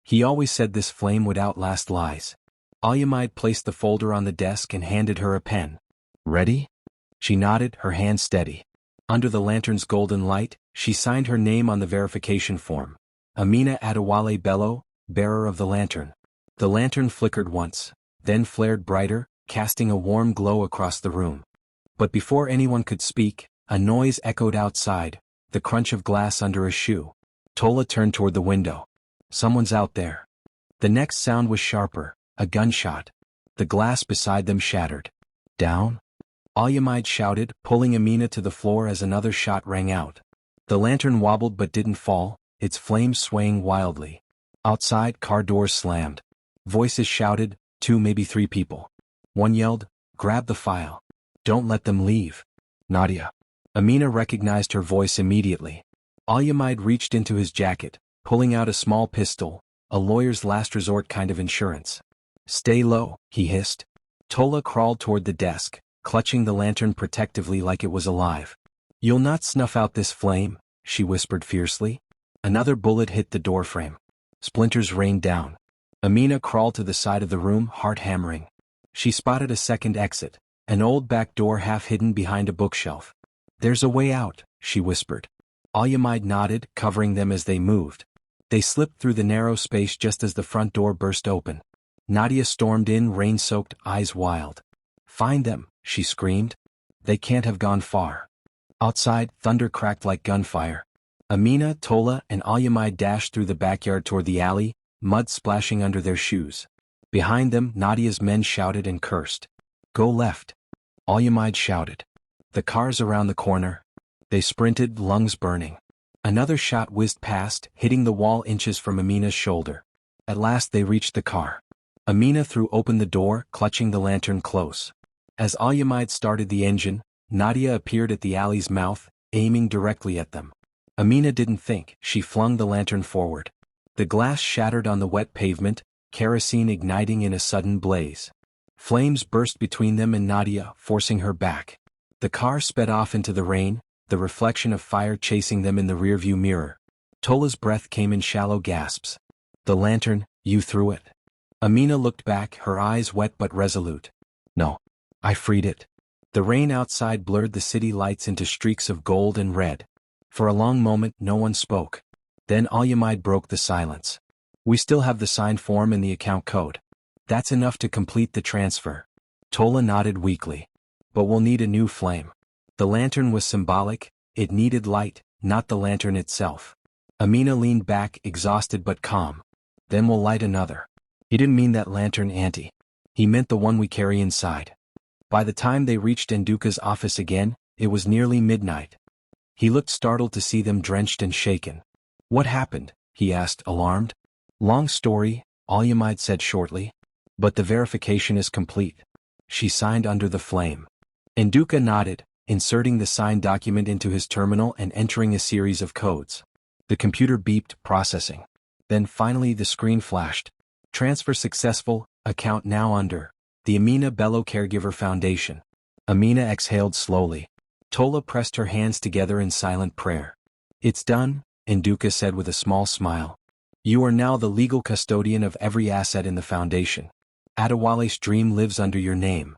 "He always said this flame would outlast lies." Alyamai placed the folder on the desk and handed her a pen. "Ready?" She nodded, her hand steady. Under the lantern's golden light, she signed her name on the verification form. Amina Adewale Bello, bearer of the lantern. The lantern flickered once, then flared brighter, casting a warm glow across the room. But before anyone could speak, a noise echoed outside, the crunch of glass under a shoe. Tola turned toward the window. "Someone's out there." The next sound was sharper, a gunshot. The glass beside them shattered. Down? Alyamide shouted, pulling Amina to the floor as another shot rang out. The lantern wobbled but didn't fall, its flames swaying wildly. Outside, car doors slammed. Voices shouted, 2 maybe 3 people. One yelled, "Grab the file. Don't let them leave." Nadia. Amina recognized her voice immediately. Alyamide reached into his jacket, pulling out a small pistol, a lawyer's last resort kind of insurance. "Stay low," he hissed. Tola crawled toward the desk, clutching the lantern protectively like it was alive. "You'll not snuff out this flame," she whispered fiercely. Another bullet hit the doorframe. Splinters rained down. Amina crawled to the side of the room, heart hammering. She spotted a second exit, an old back door half hidden behind a bookshelf. "There's a way out," she whispered. Alyamide nodded, covering them as they moved. They slipped through the narrow space just as the front door burst open. Nadia stormed in, rain-soaked, eyes wild. "Find them," she screamed. "They can't have gone far." Outside, thunder cracked like gunfire. Amina, Tola, and Alyamide dashed through the backyard toward the alley, mud splashing under their shoes. Behind them, Nadia's men shouted and cursed. "Go left," Alyamide shouted. "The car's around the corner." They sprinted, lungs burning. Another shot whizzed past, hitting the wall inches from Amina's shoulder. At last they reached the car. Amina threw open the door, clutching the lantern close. As Alyamide started the engine, Nadia appeared at the alley's mouth, aiming directly at them. Amina didn't think, she flung the lantern forward. The glass shattered on the wet pavement, kerosene igniting in a sudden blaze. Flames burst between them and Nadia, forcing her back. The car sped off into the rain, the reflection of fire chasing them in the rearview mirror. Tola's breath came in shallow gasps. "The lantern, you threw it." Amina looked back, her eyes wet but resolute. "No. I freed it." The rain outside blurred the city lights into streaks of gold and red. For a long moment no one spoke. Then Alyamide broke the silence. "We still have the signed form and the account code. That's enough to complete the transfer." Tola nodded weakly. "But we'll need a new flame." The lantern was symbolic, it needed light, not the lantern itself. Amina leaned back, exhausted but calm. "Then we'll light another." "He didn't mean that lantern, Auntie. He meant the one we carry inside." By the time they reached Nduka's office again, it was nearly midnight. He looked startled to see them drenched and shaken. "What happened?" he asked, alarmed. "Long story," Alyamide said shortly. "But the verification is complete." She signed under the flame. Nduka nodded, inserting the signed document into his terminal and entering a series of codes. The computer beeped, processing. Then finally the screen flashed. "Transfer successful, account now under the Amina Bello Caregiver Foundation." Amina exhaled slowly. Tola pressed her hands together in silent prayer. "It's done," Nduka said with a small smile. "You are now the legal custodian of every asset in the foundation. Adewale's dream lives under your name."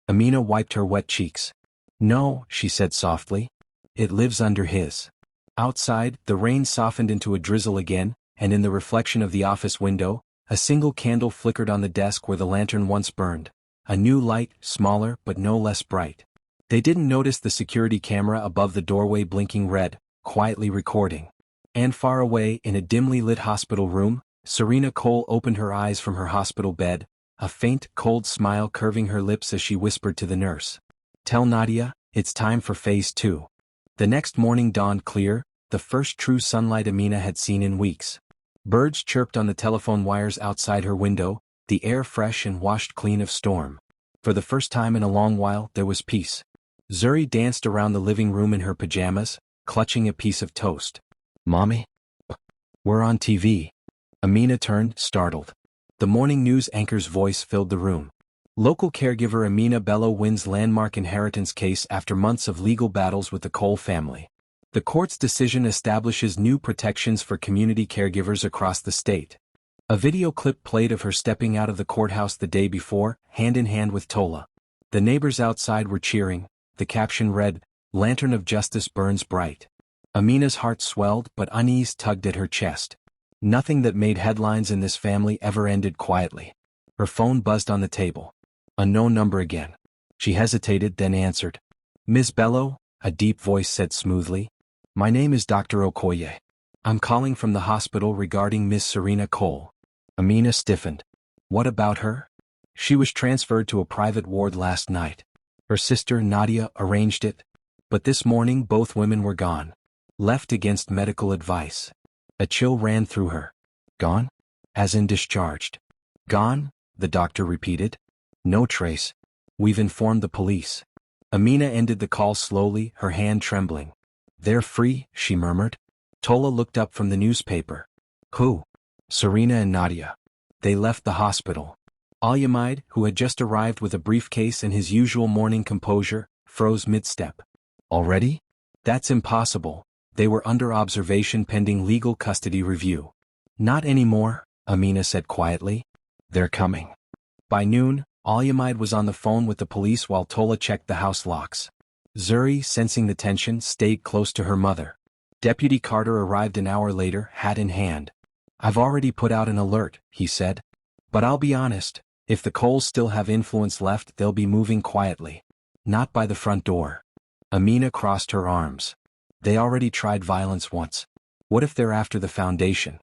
Amina wiped her wet cheeks. "No," she said softly. "It lives under his." Outside, the rain softened into a drizzle again, and in the reflection of the office window, a single candle flickered on the desk where the lantern once burned. A new light, smaller but no less bright. They didn't notice the security camera above the doorway blinking red, quietly recording. And far away, in a dimly lit hospital room, Serena Cole opened her eyes from her hospital bed, a faint, cold smile curving her lips as she whispered to the nurse. "Tell Nadia, it's time for phase 2. The next morning dawned clear, the first true sunlight Amina had seen in weeks. Birds chirped on the telephone wires outside her window, the air fresh and washed clean of storm. For the first time in a long while, there was peace. Zuri danced around the living room in her pajamas, clutching a piece of toast. "Mommy? We're on TV." Amina turned, startled. The morning news anchor's voice filled the room. Local caregiver Amina Bello wins landmark inheritance case after months of legal battles with the Cole family. The court's decision establishes new protections for community caregivers across the state. A video clip played of her stepping out of the courthouse the day before, hand in hand with Tola. The neighbors outside were cheering. The caption read, "Lantern of Justice burns bright." Amina's heart swelled, but unease tugged at her chest. Nothing that made headlines in this family ever ended quietly. Her phone buzzed on the table. A no number again. She hesitated, then answered. "Ms. Bello," a deep voice said smoothly. "My name is Dr. Okoye. I'm calling from the hospital regarding Miss Serena Cole." Amina stiffened. What about her? She was transferred to a private ward last night. Her sister Nadia arranged it. But this morning both women were gone. Left against medical advice. A chill ran through her. Gone? As in discharged. Gone? The doctor repeated. No trace. We've informed the police. Amina ended the call slowly, her hand trembling. They're free, she murmured. Tola looked up from the newspaper. Who? Serena and Nadia. They left the hospital. Alyamide, who had just arrived with a briefcase and his usual morning composure, froze mid-step. Already? That's impossible. They were under observation pending legal custody review. Not anymore, Amina said quietly. They're coming. By noon, Alyamide was on the phone with the police while Tola checked the house locks. Zuri, sensing the tension, stayed close to her mother. Deputy Carter arrived an hour later, hat in hand. I've already put out an alert, he said. But I'll be honest, if the Coles still have influence left, they'll be moving quietly. Not by the front door. Amina crossed her arms. They already tried violence once. What if they're after the foundation?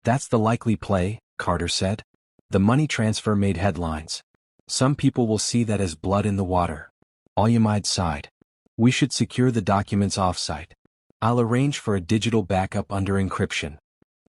That's the likely play, Carter said. The money transfer made headlines. Some people will see that as blood in the water. Alyamide sighed. We should secure the documents off-site. I'll arrange for a digital backup under encryption.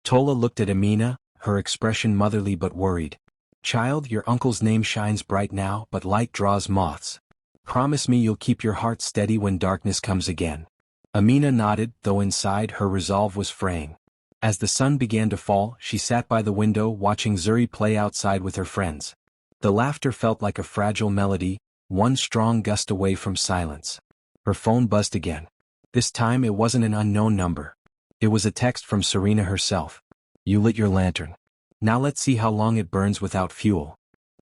Tola looked at Amina, her expression motherly but worried. Child, your uncle's name shines bright now, but light draws moths. Promise me you'll keep your heart steady when darkness comes again. Amina nodded, though inside her resolve was fraying. As the sun began to fall, she sat by the window watching Zuri play outside with her friends. The laughter felt like a fragile melody, one strong gust away from silence. Her phone buzzed again. This time it wasn't an unknown number. It was a text from Serena herself. You lit your lantern. Now let's see how long it burns without fuel.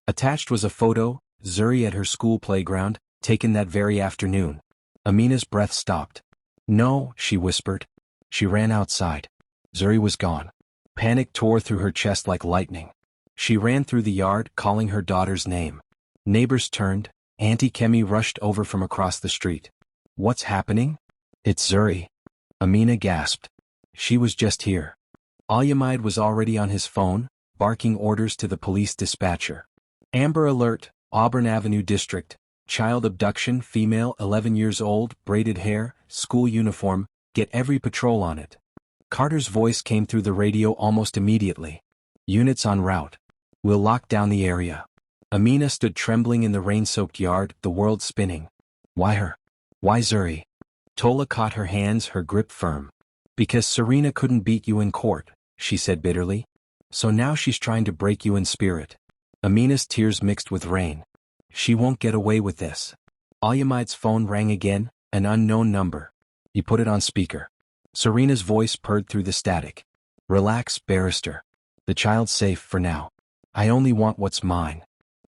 Attached was a photo, Zuri at her school playground, taken that very afternoon. Amina's breath stopped. No, she whispered. She ran outside. Zuri was gone. Panic tore through her chest like lightning. She ran through the yard, calling her daughter's name. Neighbors turned. Auntie Kemi rushed over from across the street. What's happening? It's Zuri. Amina gasped. She was just here. Alyamide was already on his phone, barking orders to the police dispatcher. Amber Alert, Auburn Avenue District. Child abduction, female 11 years old, braided hair, school uniform, get every patrol on it. Carter's voice came through the radio almost immediately. Units en route. We'll lock down the area. Amina stood trembling in the rain-soaked yard, the world spinning. Why her? Why Zuri? Tola caught her hands, her grip firm. Because Serena couldn't beat you in court, she said bitterly. So now she's trying to break you in spirit. Amina's tears mixed with rain. She won't get away with this. Alyamide's phone rang again, an unknown number. He put it on speaker. Serena's voice purred through the static. Relax, barrister. The child's safe for now. I only want what's mine.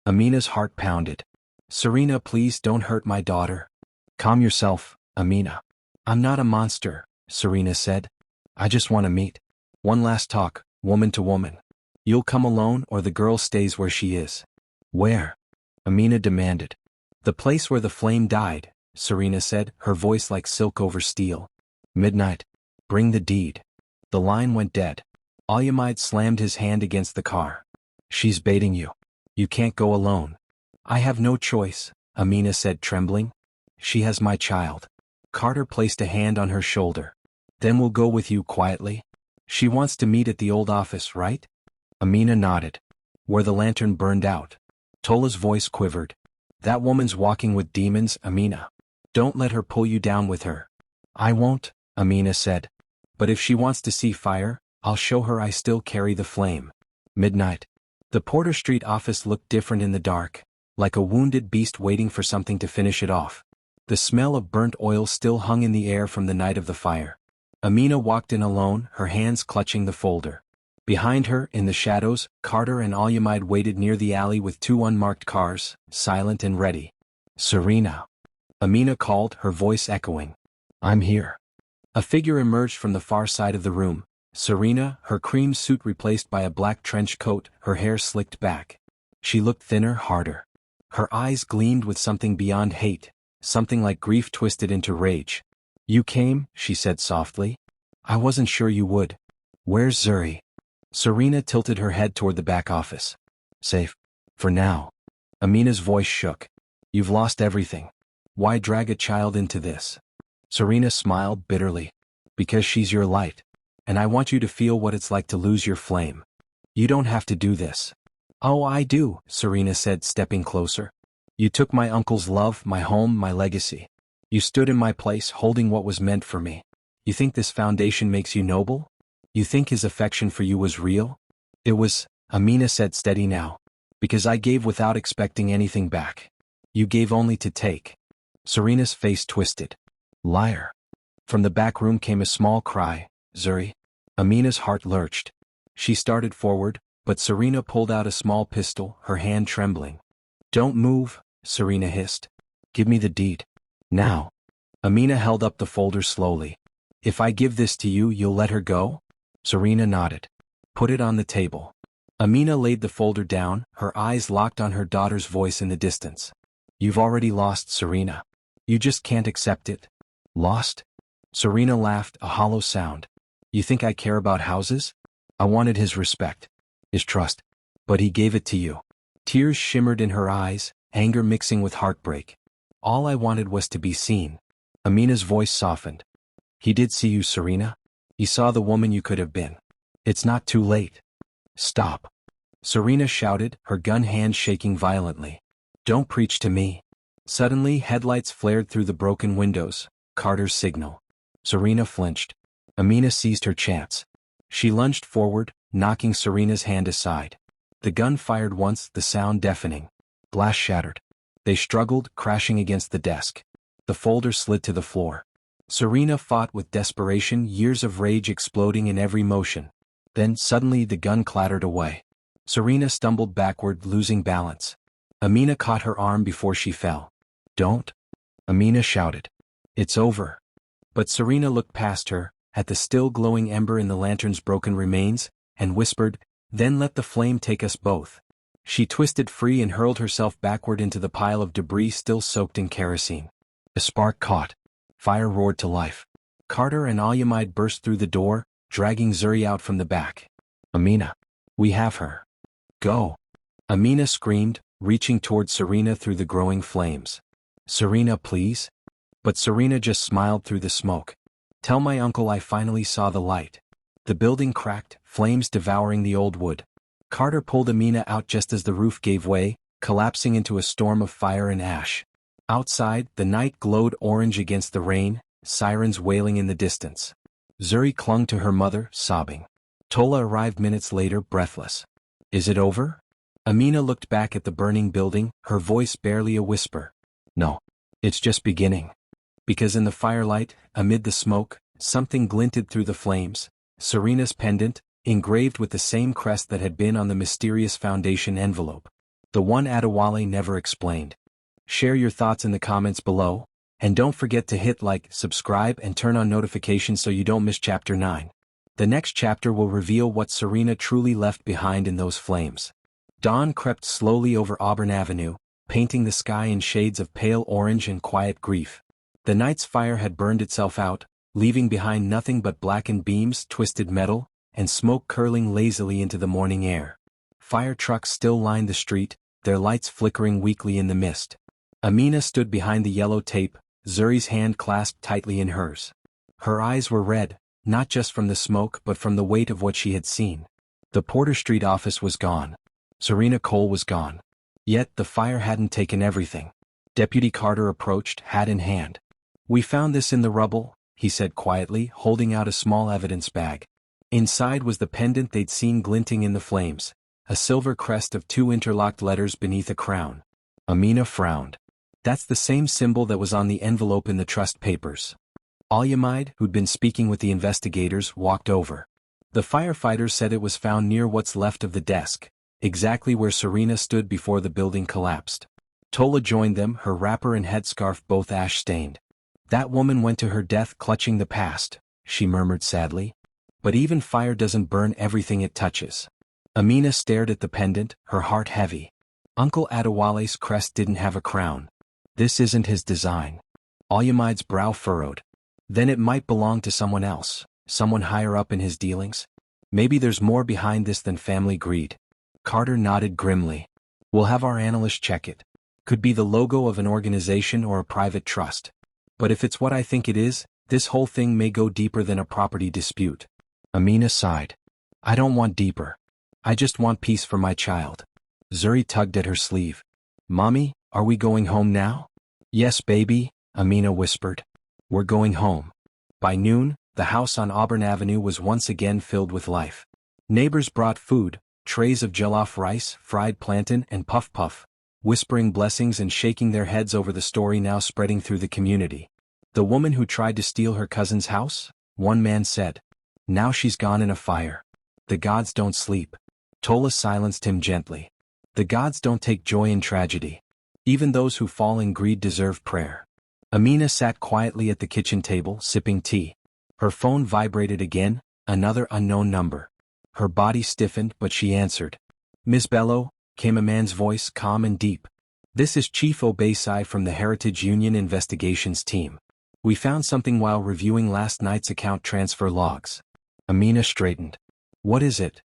Amina's heart pounded. Serena, please don't hurt my daughter. Calm yourself, Amina. I'm not a monster, Serena said. I just want to meet. One last talk, woman to woman. You'll come alone or the girl stays where she is. Where? Amina demanded. The place where the flame died, Serena said, her voice like silk over steel. Midnight. Bring the deed. The line went dead. Alyamide slammed his hand against the car. She's baiting you. You can't go alone. I have no choice, Amina said, trembling. She has my child. Carter placed a hand on her shoulder. Then we'll go with you quietly. She wants to meet at the old office, right? Amina nodded. Where the lantern burned out. Tola's voice quivered. That woman's walking with demons, Amina. Don't let her pull you down with her. I won't, Amina said. But if she wants to see fire, I'll show her I still carry the flame. Midnight. The Porter Street office looked different in the dark, like a wounded beast waiting for something to finish it off. The smell of burnt oil still hung in the air from the night of the fire. Amina walked in alone, her hands clutching the folder. Behind her, in the shadows, Carter and Alyamide waited near the alley with two unmarked cars, silent and ready. Serena. Amina called, her voice echoing. I'm here. A figure emerged from the far side of the room. Serena, her cream suit replaced by a black trench coat, her hair slicked back. She looked thinner, harder. Her eyes gleamed with something beyond hate, something like grief twisted into rage. You came, she said softly. I wasn't sure you would. Where's Zuri? Serena tilted her head toward the back office. Safe. For now. Amina's voice shook. You've lost everything. Why drag a child into this? Serena smiled bitterly. Because she's your light. And I want you to feel what it's like to lose your flame. You don't have to do this. Oh, I do, Serena said, stepping closer. You took my uncle's love, my home, my legacy. You stood in my place, holding what was meant for me. You think this foundation makes you noble? You think his affection for you was real? It was, Amina said, steady now. Because I gave without expecting anything back. You gave only to take. Serena's face twisted. Liar. From the back room came a small cry. Zuri. Amina's heart lurched. She started forward, but Serena pulled out a small pistol, her hand trembling. Don't move, Serena hissed. Give me the deed. Now. Amina held up the folder slowly. If I give this to you, you'll let her go? Serena nodded. Put it on the table. Amina laid the folder down, her eyes locked on her daughter's voice in the distance. You've already lost, Serena. You just can't accept it. Lost? Serena laughed, a hollow sound. You think I care about houses? I wanted his respect. His trust. But he gave it to you. Tears shimmered in her eyes, anger mixing with heartbreak. All I wanted was to be seen. Amina's voice softened. He did see you, Serena. He saw the woman you could have been. It's not too late. Stop. Serena shouted, her gun hand shaking violently. Don't preach to me. Suddenly, headlights flared through the broken windows. Carter's signal. Serena flinched. Amina seized her chance. She lunged forward, knocking Serena's hand aside. The gun fired once, the sound deafening. Glass shattered. They struggled, crashing against the desk. The folder slid to the floor. Serena fought with desperation, years of rage exploding in every motion. Then, suddenly, the gun clattered away. Serena stumbled backward, losing balance. Amina caught her arm before she fell. Don't. Amina shouted. It's over. But Serena looked past her, at the still glowing ember in the lantern's broken remains, and whispered, Then let the flame take us both. She twisted free and hurled herself backward into the pile of debris still soaked in kerosene. A spark caught. Fire roared to life. Carter and Alyamide burst through the door, dragging Zuri out from the back. Amina. We have her. Go. Amina screamed, reaching toward Serena through the growing flames. Serena, please? But Serena just smiled through the smoke. Tell my uncle I finally saw the light. The building cracked, flames devouring the old wood. Carter pulled Amina out just as the roof gave way, collapsing into a storm of fire and ash. Outside, the night glowed orange against the rain, sirens wailing in the distance. Zuri clung to her mother, sobbing. Tola arrived minutes later, breathless. Is it over? Amina looked back at the burning building, her voice barely a whisper. No. It's just beginning. Because in the firelight, amid the smoke, something glinted through the flames. Serena's pendant, engraved with the same crest that had been on the mysterious foundation envelope. The one Adewale never explained. Share your thoughts in the comments below, and don't forget to hit like, subscribe and turn on notifications so you don't miss Chapter 9. The next chapter will reveal what Serena truly left behind in those flames. Dawn crept slowly over Auburn Avenue, painting the sky in shades of pale orange and quiet grief. The night's fire had burned itself out, leaving behind nothing but blackened beams, twisted metal, and smoke curling lazily into the morning air. Fire trucks still lined the street, their lights flickering weakly in the mist. Amina stood behind the yellow tape, Zuri's hand clasped tightly in hers. Her eyes were red, not just from the smoke but from the weight of what she had seen. The Porter Street office was gone. Serena Cole was gone. Yet the fire hadn't taken everything. Deputy Carter approached, hat in hand. We found this in the rubble, he said quietly, holding out a small evidence bag. Inside was the pendant they'd seen glinting in the flames, a silver crest of 2 interlocked letters beneath a crown. Amina frowned. That's the same symbol that was on the envelope in the trust papers. Alyamide, who'd been speaking with the investigators, walked over. The firefighters said it was found near what's left of the desk, exactly where Serena stood before the building collapsed. Tola joined them, her wrapper and headscarf both ash-stained. That woman went to her death clutching the past, she murmured sadly. But even fire doesn't burn everything it touches. Amina stared at the pendant, her heart heavy. Uncle Adewale's crest didn't have a crown. This isn't his design. Alyamide's brow furrowed. Then it might belong to someone else, someone higher up in his dealings. Maybe there's more behind this than family greed. Carter nodded grimly. We'll have our analyst check it. Could be the logo of an organization or a private trust. But if it's what I think it is, this whole thing may go deeper than a property dispute. Amina sighed. I don't want deeper. I just want peace for my child. Zuri tugged at her sleeve. Mommy, are we going home now? Yes, baby, Amina whispered. We're going home. By noon, the house on Auburn Avenue was once again filled with life. Neighbors brought food, trays of jollof rice, fried plantain, and puff-puff, whispering blessings and shaking their heads over the story now spreading through the community. The woman who tried to steal her cousin's house? One man said. Now she's gone in a fire. The gods don't sleep. Tola silenced him gently. The gods don't take joy in tragedy. Even those who fall in greed deserve prayer. Amina sat quietly at the kitchen table, sipping tea. Her phone vibrated again, another unknown number. Her body stiffened, but she answered. Miss Bello, came a man's voice, calm and deep. This is Chief Obeisai from the Heritage Union Investigations team. We found something while reviewing last night's account transfer logs. Amina straightened. What is it?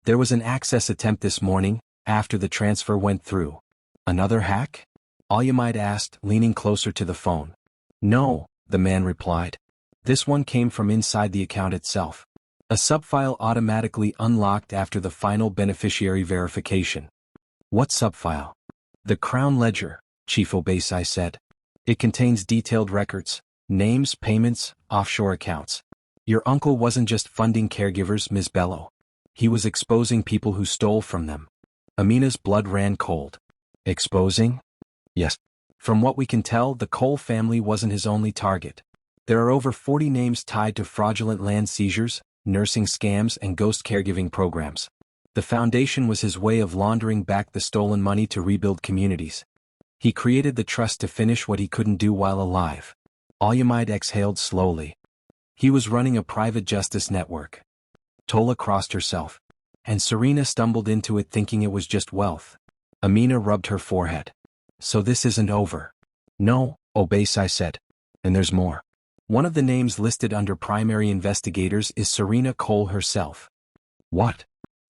There was an access attempt this morning, after the transfer went through. Another hack? Alyamide asked, leaning closer to the phone. No, the man replied. This one came from inside the account itself. A subfile automatically unlocked after the final beneficiary verification. What subfile? The Crown Ledger, Chief Obeisai said. It contains detailed records, names, payments, offshore accounts. Your uncle wasn't just funding caregivers, Ms. Bello. He was exposing people who stole from them. Amina's blood ran cold. Exposing? Yes. From what we can tell, the Cole family wasn't his only target. There are over 40 names tied to fraudulent land seizures, nursing scams, and ghost caregiving programs. The foundation was his way of laundering back the stolen money to rebuild communities. He created the trust to finish what he couldn't do while alive. Alyamide exhaled slowly. He was running a private justice network. Tola crossed herself. And Serena stumbled into it thinking it was just wealth. Amina rubbed her forehead. So this isn't over. No, Obeisai said. And there's more. One of the names listed under primary investigators is Serena Cole herself. What?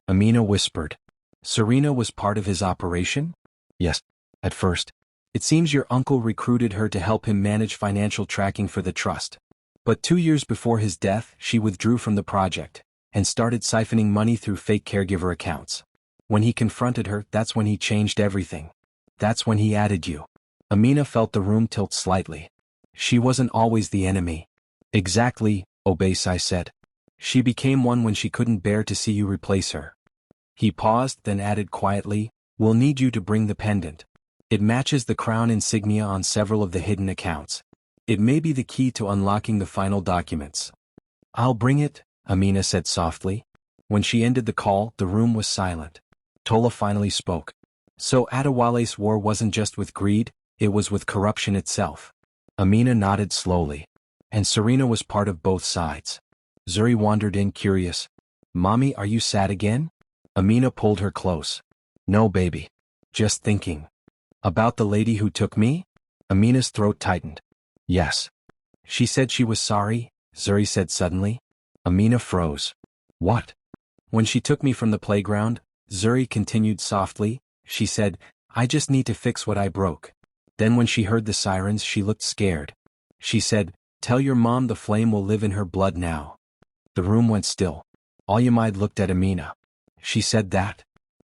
Amina whispered. Serena was part of his operation? Yes, at first. It seems your uncle recruited her to help him manage financial tracking for the trust. But 2 years before his death, she withdrew from the project and started siphoning money through fake caregiver accounts. When he confronted her, that's when he changed everything. That's when he added you. Amina felt the room tilt slightly. She wasn't always the enemy. Exactly, Obeisai said. She became one when she couldn't bear to see you replace her. He paused, then added quietly, we'll need you to bring the pendant. It matches the crown insignia on several of the hidden accounts. It may be the key to unlocking the final documents. I'll bring it, Amina said softly. When she ended the call, the room was silent. Tola finally spoke. So Adewale's war wasn't just with greed, it was with corruption itself. Amina nodded slowly. And Serena was part of both sides. Zuri wandered in curious. Mommy, are you sad again? Amina pulled her close. No, baby. Just thinking. About the lady who took me? Amina's throat tightened. Yes. She said she was sorry, Zuri said suddenly. Amina froze. What? When she took me from the playground, Zuri continued softly, she said, I just need to fix what I broke. Then when she heard the sirens, she looked scared. She said, tell your mom the flame will live in her blood now. The room went still. Alyamide looked at Amina. She said that?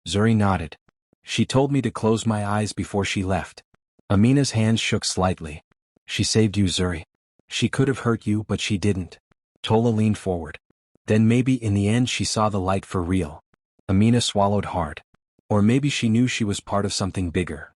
Zuri nodded. She told me to close my eyes before she left. Amina's hands shook slightly. She saved you, Zuri. She could have hurt you, but she didn't. Tola leaned forward. Then maybe in the end she saw the light for real. Amina swallowed hard. Or maybe she knew she was part of something bigger.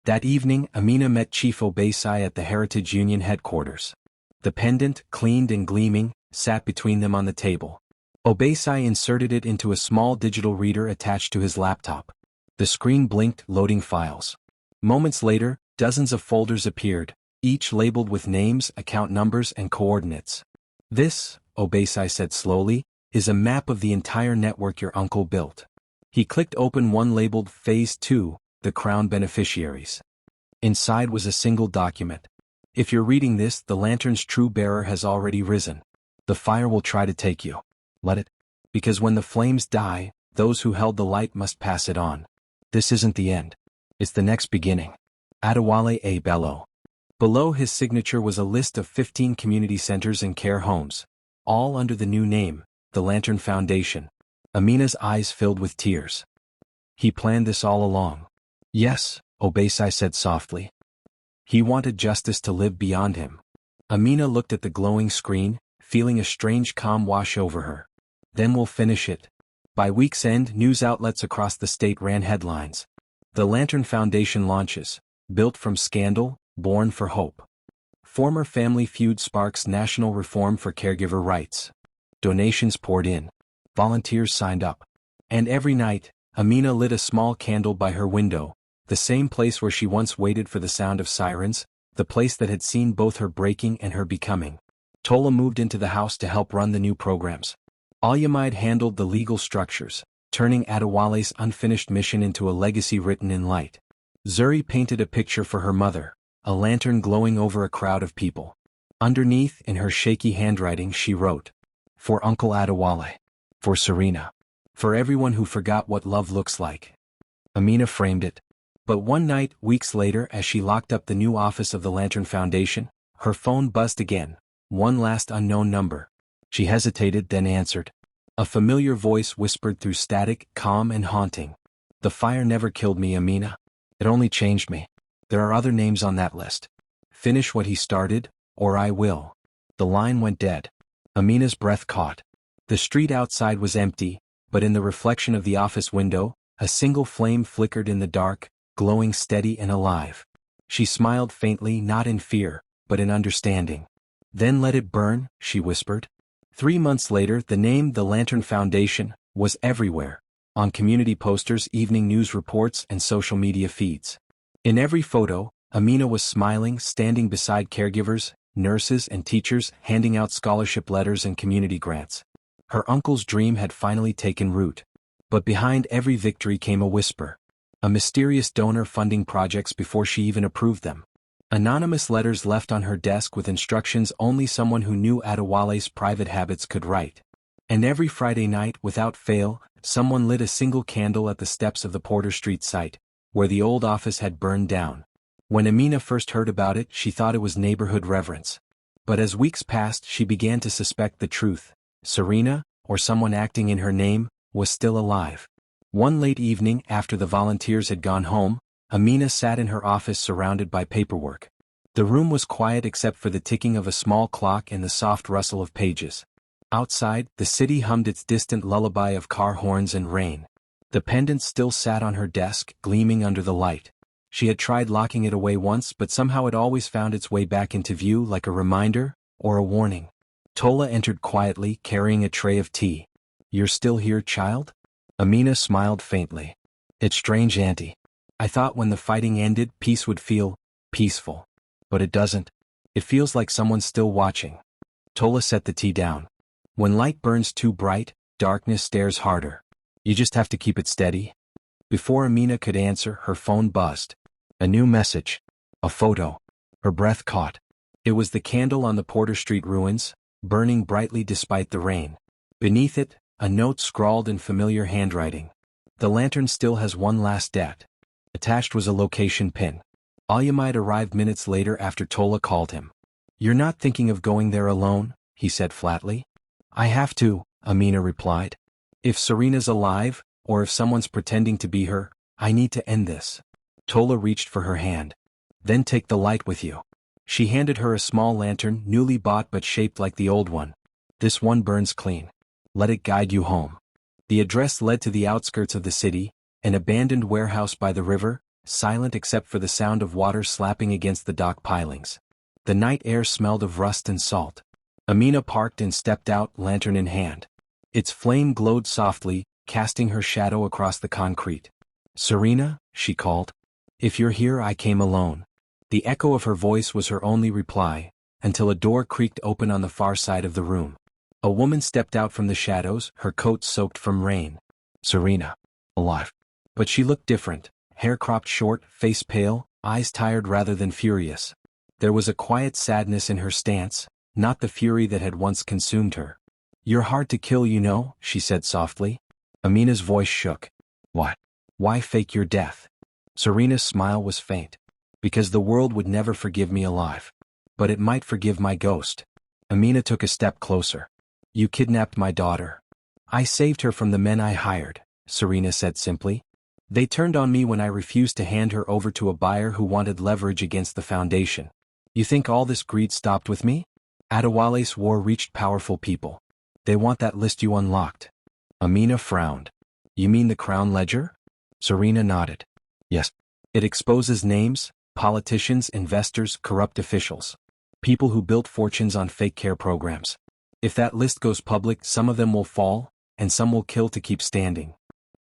That evening, Amina met Chief Obeisai at the Heritage Union headquarters. The pendant, cleaned and gleaming, sat between them on the table. Obeisai inserted it into a small digital reader attached to his laptop. The screen blinked, loading files. Moments later, dozens of folders appeared, each labeled with names, account numbers, and coordinates. This, Obeisai said slowly, is a map of the entire network your uncle built. He clicked open one labeled Phase 2, the Crown Beneficiaries. Inside was a single document. If you're reading this, the lantern's true bearer has already risen. The fire will try to take you. Let it. Because when the flames die, those who held the light must pass it on. This isn't the end. It's the next beginning. Adewale Bello. Below his signature was a list of 15 community centers and care homes, all under the new name, the Lantern Foundation. Amina's eyes filled with tears. He planned this all along. Yes, Obasai said softly. He wanted justice to live beyond him. Amina looked at the glowing screen, feeling a strange calm wash over her. Then we'll finish it. By week's end, news outlets across the state ran headlines. The Lantern Foundation launches, built from scandal, born for hope. Former family feud sparks national reform for caregiver rights. Donations poured in. Volunteers signed up. And every night, Amina lit a small candle by her window, the same place where she once waited for the sound of sirens, the place that had seen both her breaking and her becoming. Tola moved into the house to help run the new programs. Alyamide handled the legal structures, turning Adewale's unfinished mission into a legacy written in light. Zuri painted a picture for her mother, a lantern glowing over a crowd of people. Underneath, in her shaky handwriting, she wrote, "For Uncle Adewale. For Serena. For everyone who forgot what love looks like." Amina framed it. But one night, weeks later, as she locked up the new office of the Lantern Foundation, her phone buzzed again, one last unknown number. She hesitated, then answered. A familiar voice whispered through static, calm and haunting. "The fire never killed me, Amina. It only changed me. There are other names on that list. Finish what he started, or I will." The line went dead. Amina's breath caught. The street outside was empty, but in the reflection of the office window, a single flame flickered in the dark, glowing steady and alive. She smiled faintly, not in fear, but in understanding. "Then let it burn," she whispered. 3 months later, the name The Lantern Foundation was everywhere, on community posters, evening news reports, and social media feeds. In every photo, Amina was smiling, standing beside caregivers, nurses, and teachers, handing out scholarship letters and community grants. Her uncle's dream had finally taken root. But behind every victory came a whisper. A mysterious donor funding projects before she even approved them. Anonymous letters left on her desk with instructions only someone who knew Adewale's private habits could write. And every Friday night, without fail, someone lit a single candle at the steps of the Porter Street site, where the old office had burned down. When Amina first heard about it, she thought it was neighborhood reverence. But as weeks passed, she began to suspect the truth. Serena, or someone acting in her name, was still alive. One late evening, after the volunteers had gone home, Amina sat in her office surrounded by paperwork. The room was quiet except for the ticking of a small clock and the soft rustle of pages. Outside, the city hummed its distant lullaby of car horns and rain. The pendant still sat on her desk, gleaming under the light. She had tried locking it away once, but somehow it always found its way back into view, like a reminder or a warning. Tola entered quietly, carrying a tray of tea. "You're still here, child?" Amina smiled faintly. "It's strange, Auntie. I thought when the fighting ended, peace would feel peaceful. But it doesn't. It feels like someone's still watching." Tola set the tea down. "When light burns too bright, darkness stares harder. You just have to keep it steady." Before Amina could answer, her phone buzzed. A new message. A photo. Her breath caught. It was the candle on the Porter Street ruins, burning brightly despite the rain. Beneath it, a note scrawled in familiar handwriting. "The lantern still has one last debt." Attached was a location pin. Alyamide arrived minutes later after Tola called him. "You're not thinking of going there alone?" he said flatly. "I have to," Amina replied. "If Serena's alive, or if someone's pretending to be her, I need to end this." Tola reached for her hand. "Then take the light with you." She handed her a small lantern, newly bought but shaped like the old one. "This one burns clean. Let it guide you home." The address led to the outskirts of the city, an abandoned warehouse by the river, silent except for the sound of water slapping against the dock pilings. The night air smelled of rust and salt. Amina parked and stepped out, lantern in hand. Its flame glowed softly, casting her shadow across the concrete. "Serena," she called. "If you're here, I came alone." The echo of her voice was her only reply, until a door creaked open on the far side of the room. A woman stepped out from the shadows, her coat soaked from rain. Serena. Alive. But she looked different, hair cropped short, face pale, eyes tired rather than furious. There was a quiet sadness in her stance, not the fury that had once consumed her. You're hard to kill, you know, she said softly. Amina's voice shook. What? Why fake your death? Serena's smile was faint. Because the world would never forgive me alive. But it might forgive my ghost. Amina took a step closer. You kidnapped my daughter. I saved her from the men I hired, Serena said simply. They turned on me when I refused to hand her over to a buyer who wanted leverage against the foundation. You think all this greed stopped with me? Adewale's war reached powerful people. They want that list you unlocked. Amina frowned. You mean the Crown Ledger? Serena nodded. Yes. It exposes names, politicians, investors, corrupt officials. People who built fortunes on fake care programs. If that list goes public, some of them will fall, and some will kill to keep standing.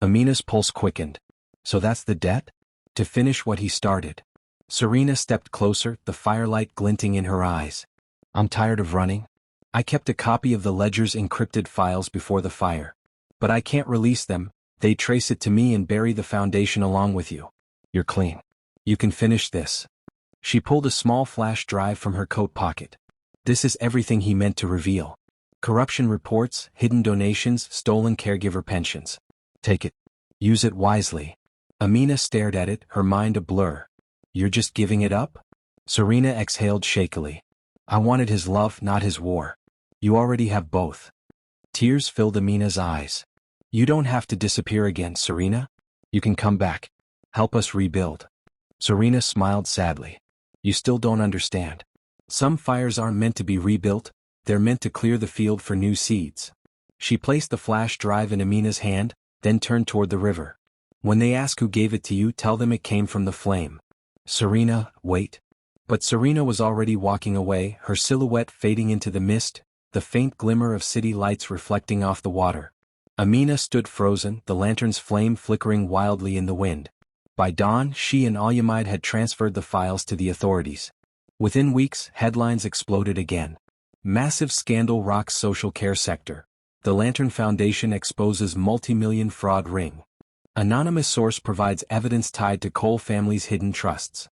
Amina's pulse quickened. So that's the debt? To finish what he started. Serena stepped closer, the firelight glinting in her eyes. I'm tired of running. I kept a copy of the ledger's encrypted files before the fire. But I can't release them. They trace it to me and bury the foundation along with you. You're clean. You can finish this. She pulled a small flash drive from her coat pocket. This is everything he meant to reveal. Corruption reports, hidden donations, stolen caregiver pensions. Take it. Use it wisely. Amina stared at it, her mind a blur. You're just giving it up? Serena exhaled shakily. I wanted his love, not his war. You already have both. Tears filled Amina's eyes. You don't have to disappear again, Serena. You can come back. Help us rebuild. Serena smiled sadly. You still don't understand. Some fires aren't meant to be rebuilt, they're meant to clear the field for new seeds. She placed the flash drive in Amina's hand, then turned toward the river. When they ask who gave it to you, tell them it came from the flame. Serena, wait. But Serena was already walking away, her silhouette fading into the mist, the faint glimmer of city lights reflecting off the water. Amina stood frozen, the lantern's flame flickering wildly in the wind. By dawn, she and Alyamide had transferred the files to the authorities. Within weeks, headlines exploded again. Massive scandal rocks social care sector. The Lantern Foundation exposes multi-million fraud ring. Anonymous source provides evidence tied to Cole family's hidden trusts.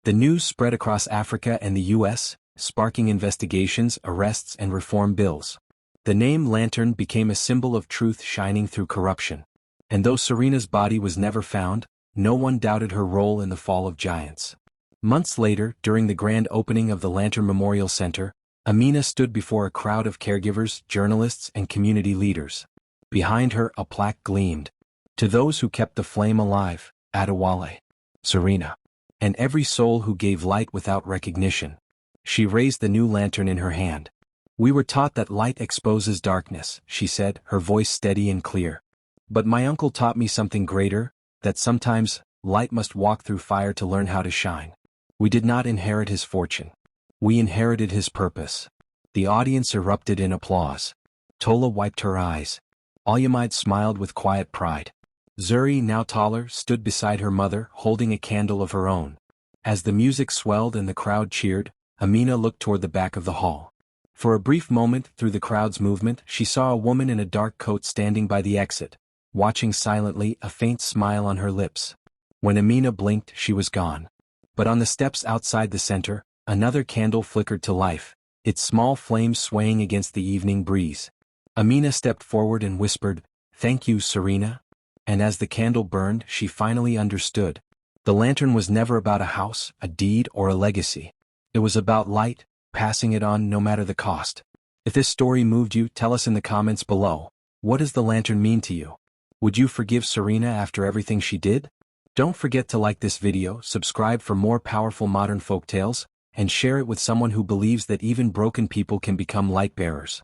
The news spread across Africa and the U.S., sparking investigations, arrests, and reform bills. The name Lantern became a symbol of truth shining through corruption. And though Serena's body was never found, no one doubted her role in the fall of giants. Months later, during the grand opening of the Lantern Memorial Center, Amina stood before a crowd of caregivers, journalists, and community leaders. Behind her, a plaque gleamed. To those who kept the flame alive, Adewale, Serena, and every soul who gave light without recognition. She raised the new lantern in her hand. We were taught that light exposes darkness, she said, her voice steady and clear. But my uncle taught me something greater, that sometimes, light must walk through fire to learn how to shine. We did not inherit his fortune. We inherited his purpose. The audience erupted in applause. Tola wiped her eyes. Alyamide smiled with quiet pride. Zuri, now taller, stood beside her mother, holding a candle of her own. As the music swelled and the crowd cheered, Amina looked toward the back of the hall. For a brief moment, through the crowd's movement, she saw a woman in a dark coat standing by the exit, watching silently, a faint smile on her lips. When Amina blinked, she was gone. But on the steps outside the center, another candle flickered to life, its small flames swaying against the evening breeze. Amina stepped forward and whispered, "Thank you, Serena." And as the candle burned, she finally understood. The lantern was never about a house, a deed, or a legacy. It was about light, passing it on no matter the cost. If this story moved you, tell us in the comments below. What does the lantern mean to you? Would you forgive Serena after everything she did? Don't forget to like this video, subscribe for more powerful modern folktales, and share it with someone who believes that even broken people can become light bearers.